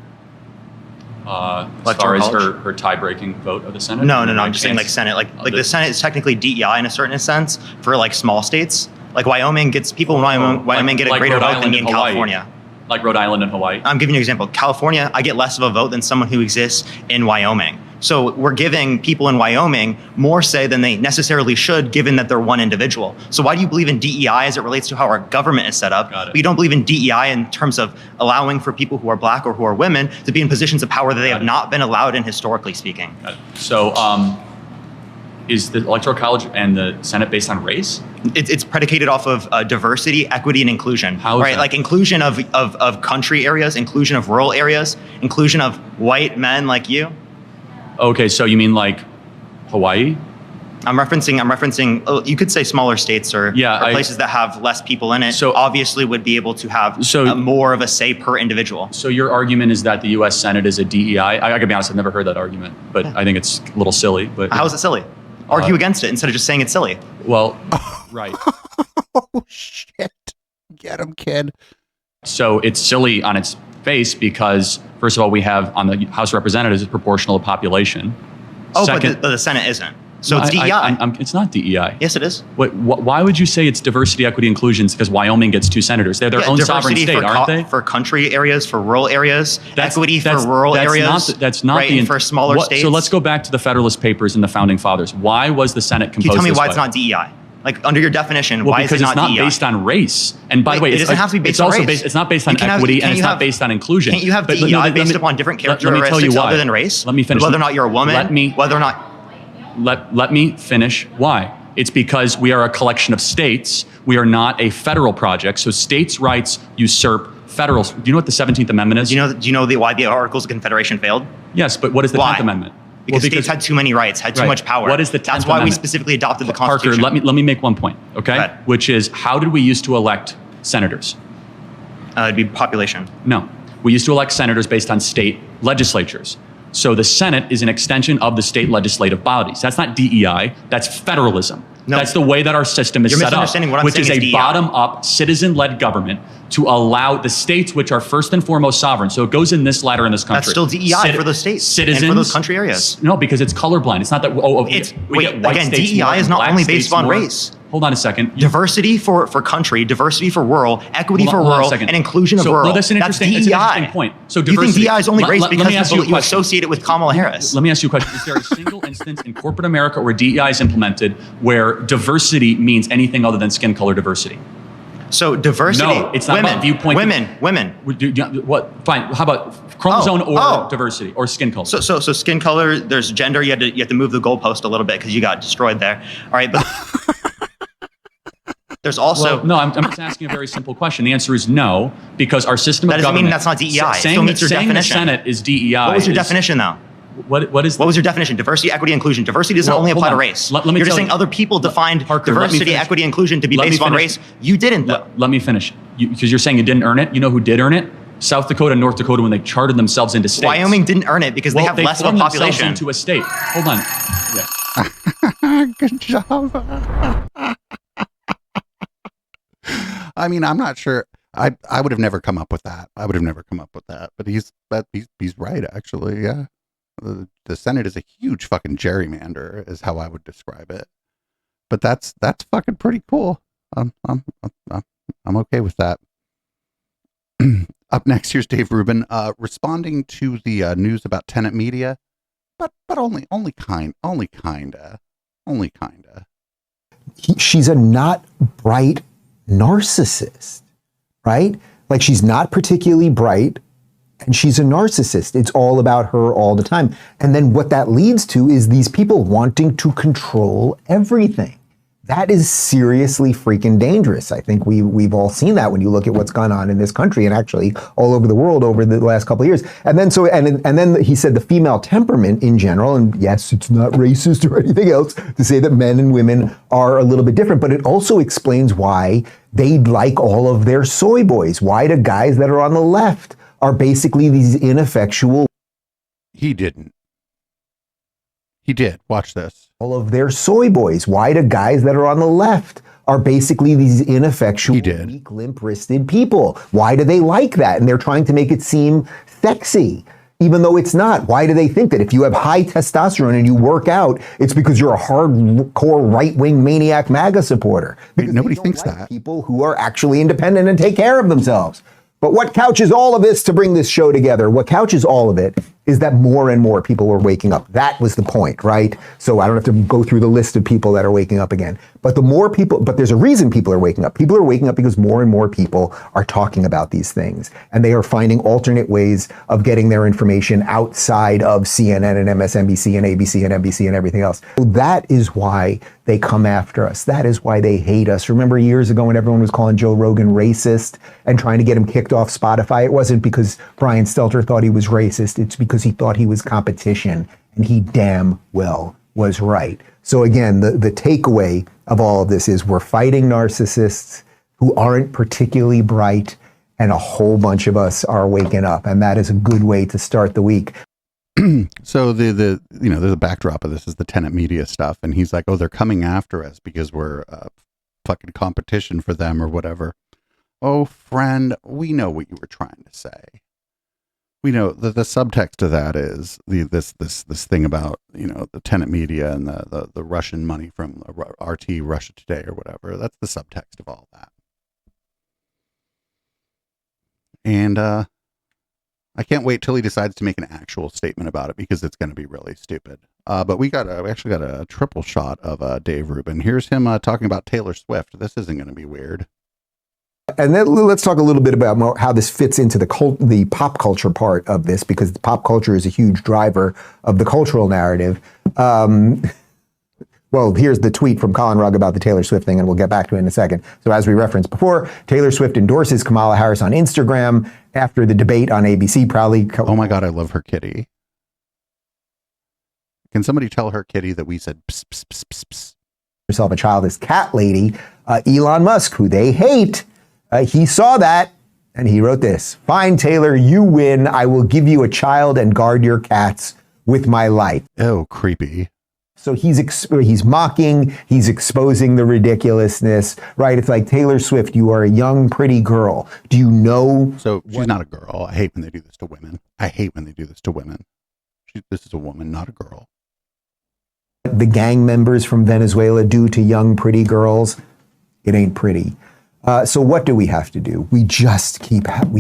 As far as her tie-breaking vote of the Senate? No. I'm just saying Senate. The Senate is technically DEI in a certain sense for small states. Like Wyoming gets people in Wyoming get a greater vote than me in California. Like Rhode Island and Hawaii? I'm giving you an example. California, I get less of a vote than someone who exists in Wyoming. So we're giving people in Wyoming more say than they necessarily should, given that they're one individual. So why do you believe in DEI as it relates to how our government is set up? But you don't believe in DEI in terms of allowing for people who are black or who are women to be in positions of power that they have not been allowed in, historically speaking. So is the Electoral College and the Senate based on race? It's predicated off of diversity, equity, and inclusion. How is right? that? Like inclusion of country areas, inclusion of rural areas, inclusion of white men like you. Okay, so you mean like Hawaii? I'm referencing. You could say smaller states or places that have less people in it. So obviously would be able to have more of a say per individual. So your argument is that the U.S. Senate is a DEI? I gotta be honest, I've never heard that argument, but I think it's a little silly. But how is it silly? Argue against it instead of just saying it's silly. Well, right. Oh shit! Get him, kid. So it's silly on its face because, first of all, we have on the House of Representatives proportional to population. Oh, but the Senate isn't. So it's DEI. It's not DEI. Yes, it is. Why would you say it's diversity, equity, inclusion? Because Wyoming gets 2 senators. They're their own sovereign state, aren't they? For country areas, for rural areas, equity for rural areas. That's not right, for smaller states. So let's go back to the Federalist Papers and the Founding Fathers. Why was the Senate composed? Can you tell me this why way? it's not DEI? Like under your definition, why is it not DEI? Because it's not based on race. And by the way, it doesn't have to be based on race. It's not based on equity, and it's not based on inclusion. Can't you have DEI based upon different characteristics other than race? Let me finish. Whether or not you're a woman, whether or not. Let me finish. Why? It's because we are a collection of states. We are not a federal project. So states' rights usurp federal. Do you know what the 17th Amendment is? Do you know why the Articles of Confederation failed? Yes, but what is the 10th Amendment? Because states had too many rights, had too much power. What is the 10th That's why Amendment? we specifically adopted the Constitution. Parker, let me make one point, okay? Which is, how did we used to elect senators? It'd be population. No. We used to elect senators based on state legislatures. So the Senate is an extension of the state legislative bodies. That's not DEI, that's federalism. No. That's the way that our system is set up, misunderstanding what I'm which is saying a DEI. bottom-up, citizen-led government to allow the states, which are first and foremost sovereign. So it goes in this ladder in this country. That's still DEI for those states citizens, and for those country areas. No, because it's colorblind. It's not that, DEI is not only based on race. Hold on a second. Diversity for country, diversity for rural, equity for rural, and inclusion of rural. That's an interesting point. So do you think DEI is only race because you associate associate it with Kamala Harris? Let me ask you a question. Is there a single instance in corporate America where DEI is implemented where diversity means anything other than skin color diversity? So diversity. No, it's not about viewpoint. Women. What? Fine. How about chromosome or diversity or skin color? So skin color. There's gender. You have to move the goalpost a little bit because you got destroyed there. All right, but. There's also no. I'm just asking a very simple question. The answer is no, because our system of government. That doesn't mean that's not DEI. Saying, Still meets your saying definition. the Senate is DEI. What was your definition, though? What was your definition? Diversity, equity, inclusion. Diversity doesn't only apply to race. You're just saying other people defined diversity, equity, inclusion to be based on race. You didn't, though. Let me finish. Because you're saying you didn't earn it. You know who did earn it? South Dakota and North Dakota when they charted themselves into states. Wyoming didn't earn it because they have less of a population. Into a state. Hold on. Yeah. Good job. I mean, I'm not sure. I would have never come up with that. But he's right, actually. Yeah, the Senate is a huge fucking gerrymander, is how I would describe it. But that's fucking pretty cool. I'm okay with that. Up next, here's Dave Rubin responding to the news about tenant media, but only kinda. She's a not bright narcissist, right? Like, she's not particularly bright and she's a narcissist. It's all about her all the time. And then what that leads to is these people wanting to control everything. That is seriously freaking dangerous. I think we've all seen that when you look at what's gone on in this country and actually all over the world over the last couple of years. And then then he said the female temperament in general, and yes, it's not racist or anything else to say that men and women are a little bit different, but it also explains why they like all of their soy boys. Why do guys that are on the left are basically these ineffectual. He didn't. He did. Watch this. All of their soy boys. Why do guys that are on the left are basically these ineffectual, weak, limp-wristed people? Why do they like that? And they're trying to make it seem sexy, even though it's not. Why do they think that if you have high testosterone and you work out, it's because you're a hardcore right-wing maniac MAGA supporter? Because nobody thinks that. People who are actually independent and take care of themselves. But what couches all of this to bring this show together? What couches all of it is that more and more people are waking up. That was the point, right? So I don't have to go through the list of people that are waking up again. But the more people, but there's a reason people are waking up. People are waking up because more and more people are talking about these things. And they are finding alternate ways of getting their information outside of CNN and MSNBC and ABC and NBC and everything else. So that is why they come after us. That is why they hate us. Remember years ago when everyone was calling Joe Rogan racist and trying to get him kicked off Spotify? It wasn't because Brian Stelter thought he was racist. It's because he thought he was competition, and he damn well was right. So again, the takeaway of all of this is we're fighting narcissists who aren't particularly bright, and a whole bunch of us are waking up, and that is a good way to start the week. So the backdrop of this is the tenant media stuff, and he's like, oh, they're coming after us because we're fucking competition for them or whatever. Oh, friend, we know what you were trying to say. We know the subtext of that is this thing about, the tenant media and the Russian money from RT Russia Today or whatever. That's the subtext of all that. And I can't wait till he decides to make an actual statement about it, because it's going to be really stupid. But we actually got a triple shot of Dave Rubin. Here's him talking about Taylor Swift. This isn't going to be weird. And then let's talk a little bit about how this fits into the pop culture part of this, because pop culture is a huge driver of the cultural narrative. Well, here's the tweet from Colin Rugg about the Taylor Swift thing, and we'll get back to it in a second. So as we referenced before, Taylor Swift endorses Kamala Harris on Instagram after the debate on ABC. Proudly. Oh my God, I love her kitty. Can somebody tell her kitty that we said pss, pss, pss, pss, pss? Herself a childless cat lady, Elon Musk, who they hate. He saw that and he wrote this: "Fine, Taylor, you win. I will give you a child and guard your cats with my life." Oh, creepy. So he's mocking, he's exposing the ridiculousness, right? It's like, Taylor Swift, you are a young, pretty girl. Do you know? So she's not a girl. I hate when they do this to women. This is a woman, not a girl. The gang members from Venezuela do to young, pretty girls. It ain't pretty. So what do we have to do? We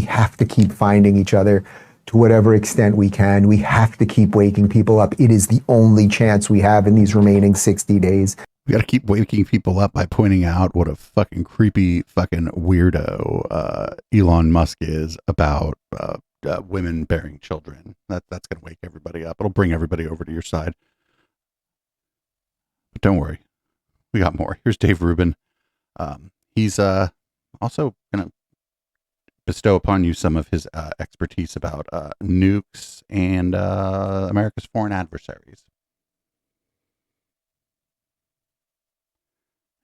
have to keep finding each other to whatever extent we can. We have to keep waking people up. It is the only chance we have in these remaining 60 days. We got to keep waking people up by pointing out what a fucking creepy fucking weirdo Elon Musk is about women bearing children. That's going to wake everybody up. It'll bring everybody over to your side. But don't worry, we got more. Here's Dave Rubin. He's also going to bestow upon you some of his expertise about nukes and America's foreign adversaries.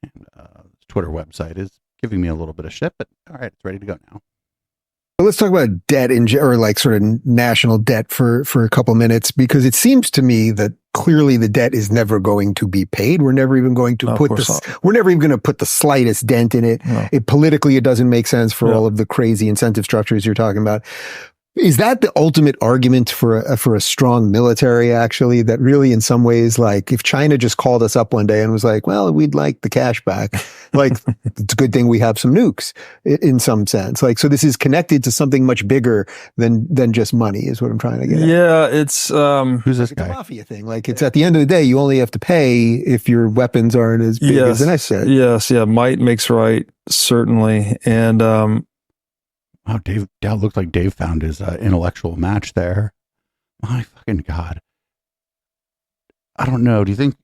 And his Twitter website is giving me a little bit of shit, but all right, it's ready to go now. Let's talk about debt or like sort of national debt for a couple minutes, because it seems to me that clearly the debt is never going to be paid. We're never even going to put the slightest dent in it. No. Politically, it doesn't make sense for all of the crazy incentive structures you're talking about. Is that the ultimate argument for a strong military, actually? That really, in some ways, like if China just called us up one day and was like, well, we'd like the cash back, like it's a good thing we have some nukes in some sense. Like, so this is connected to something much bigger than just money, is what I'm trying to get at. Yeah, it's who's this guy? It's a mafia thing. Like, it's at the end of the day, you only have to pay if your weapons aren't as big as the necessary. Yes, yeah, might makes right, certainly. And wow, Dave looks like Dave found his intellectual match there. My fucking God. I don't know. Do you think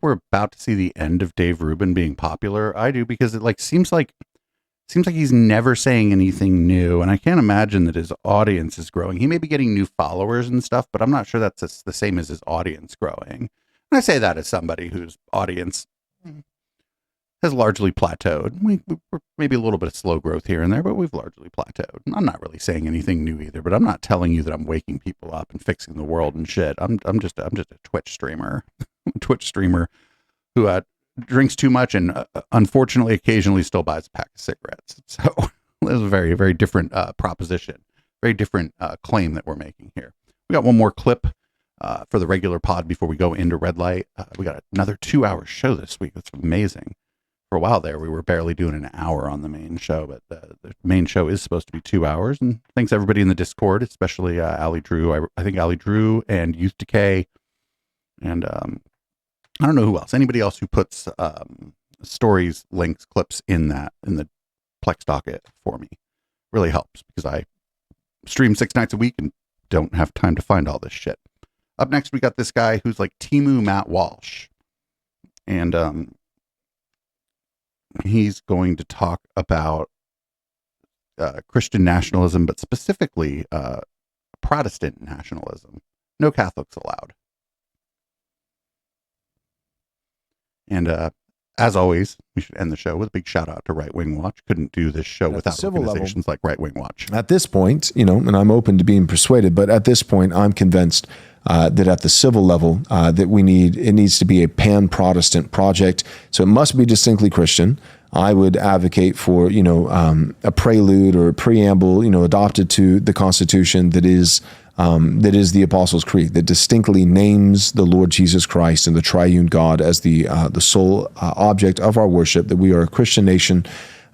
we're about to see the end of Dave Rubin being popular? I do, because it seems like he's never saying anything new, and I can't imagine that his audience is growing. He may be getting new followers and stuff, but I'm not sure that's the same as his audience growing. And I say that as somebody whose audience has largely plateaued. We're maybe a little bit of slow growth here and there, but we've largely plateaued. I'm not really saying anything new either, but I'm not telling you that I'm waking people up and fixing the world and shit. I'm just a Twitch streamer, who drinks too much and unfortunately occasionally still buys a pack of cigarettes. So there's a very, very different proposition, very different claim that we're making here. We got one more clip for the regular pod before we go into red light. We got another 2-hour show this week. That's amazing. for a while there, we were barely doing an hour on the main show, but the main show is supposed to be 2 hours. And thanks everybody in the Discord, especially Ali Drew. I think Ali Drew and Youth Decay, and I don't know who else. Anybody else who puts stories, links, clips in the Plex docket for me really helps, because I stream 6 nights a week and don't have time to find all this shit. Up next, we got this guy who's like Timu Matt Walsh, and he's going to talk about Christian nationalism, but specifically Protestant nationalism. No Catholics allowed. And as always, we should end the show with a big shout out to Right Wing Watch. Couldn't do this show without organizations like Right Wing Watch. At this point, and I'm open to being persuaded, but at this point, I'm convinced that at the civil level, that it needs to be a pan-Protestant project. So it must be distinctly Christian. I would advocate for, a prelude or a preamble, adopted to the Constitution that is the Apostles' Creed, that distinctly names the Lord Jesus Christ and the triune God as the sole object of our worship, that we are a Christian nation.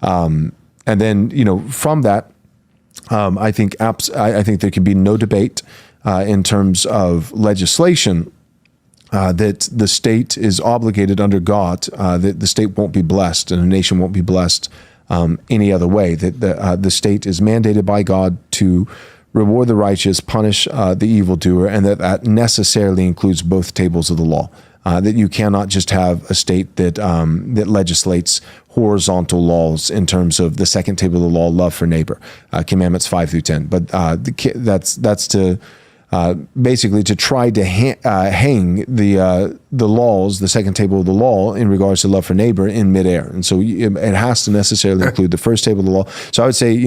And then, from that, I think there can be no debate in terms of legislation that the state is obligated under God, that the state won't be blessed and a nation won't be blessed any other way, that the state is mandated by God to reward the righteous, punish the evildoer, and that necessarily includes both tables of the law. That you cannot just have a state that legislates horizontal laws in terms of the second table of the law, love for neighbor, commandments 5 through 10. But that's to basically to try to hang the laws, the second table of the law, in regards to love for neighbor in midair. And so it has to necessarily include the first table of the law. So I would say,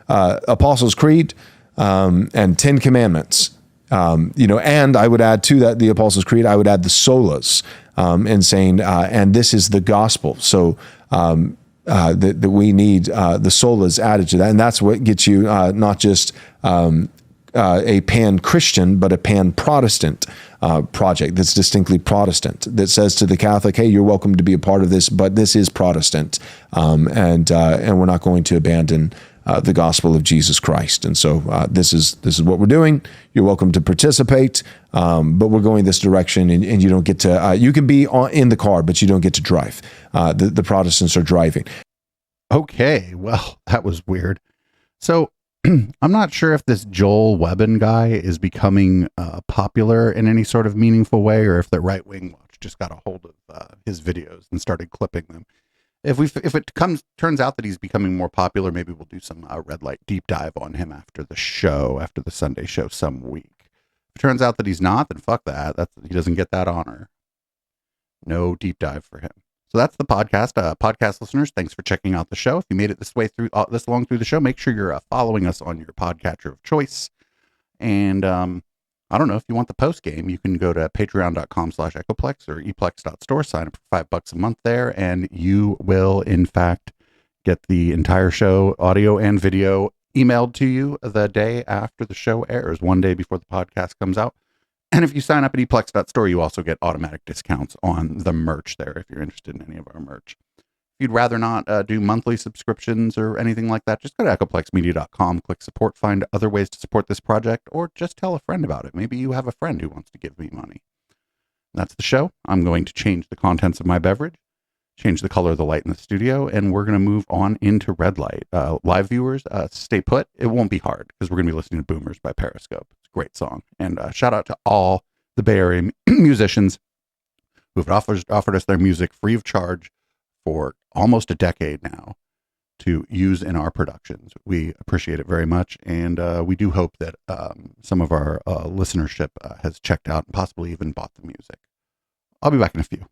Apostles' Creed, and 10 Commandments, and I would add to that, the Apostles' Creed, I would add the solas, and saying, and this is the gospel. So that we need the solas added to that. And that's what gets you not just a pan-Christian, but a pan-Protestant project that's distinctly Protestant, that says to the Catholic, hey, you're welcome to be a part of this, but this is Protestant, and we're not going to abandon the gospel of Jesus Christ. And so this is what we're doing. You're welcome to participate, but we're going this direction, and you don't get to, you can be in the car, but you don't get to drive. The Protestants are driving. Okay, well, that was weird. So I'm not sure if this Joel Webbin guy is becoming popular in any sort of meaningful way, or if the Right Wing Watch just got a hold of his videos and started clipping them. If it turns out that he's becoming more popular, maybe we'll do some red light deep dive on him after the Sunday show some week. If it turns out that he's not, then fuck that. He doesn't get that honor. No deep dive for him. So that's the podcast. Podcast listeners, thanks for checking out the show. If you made it this long through the show, make sure you're following us on your podcatcher of choice. And I don't know, if you want the post game, you can go to patreon.com/echoplex or eplex.store, sign up for $5 a month there, and you will in fact get the entire show, audio and video, emailed to you the day after the show airs, one day before the podcast comes out. And if you sign up at eplex.store, you also get automatic discounts on the merch there if you're interested in any of our merch. If you'd rather not do monthly subscriptions or anything like that, just go to echoplexmedia.com, click support, find other ways to support this project, or just tell a friend about it. Maybe you have a friend who wants to give me money. That's the show. I'm going to change the contents of my beverage, change the color of the light in the studio, and we're going to move on into red light. Live viewers, stay put. It won't be hard because we're going to be listening to Boomers by Periscope. It's a great song. And shout out to all the Bay Area musicians who have offered us their music free of charge for almost a decade now to use in our productions. We appreciate it very much, and we do hope that some of our listenership has checked out and possibly even bought the music. I'll be back in a few.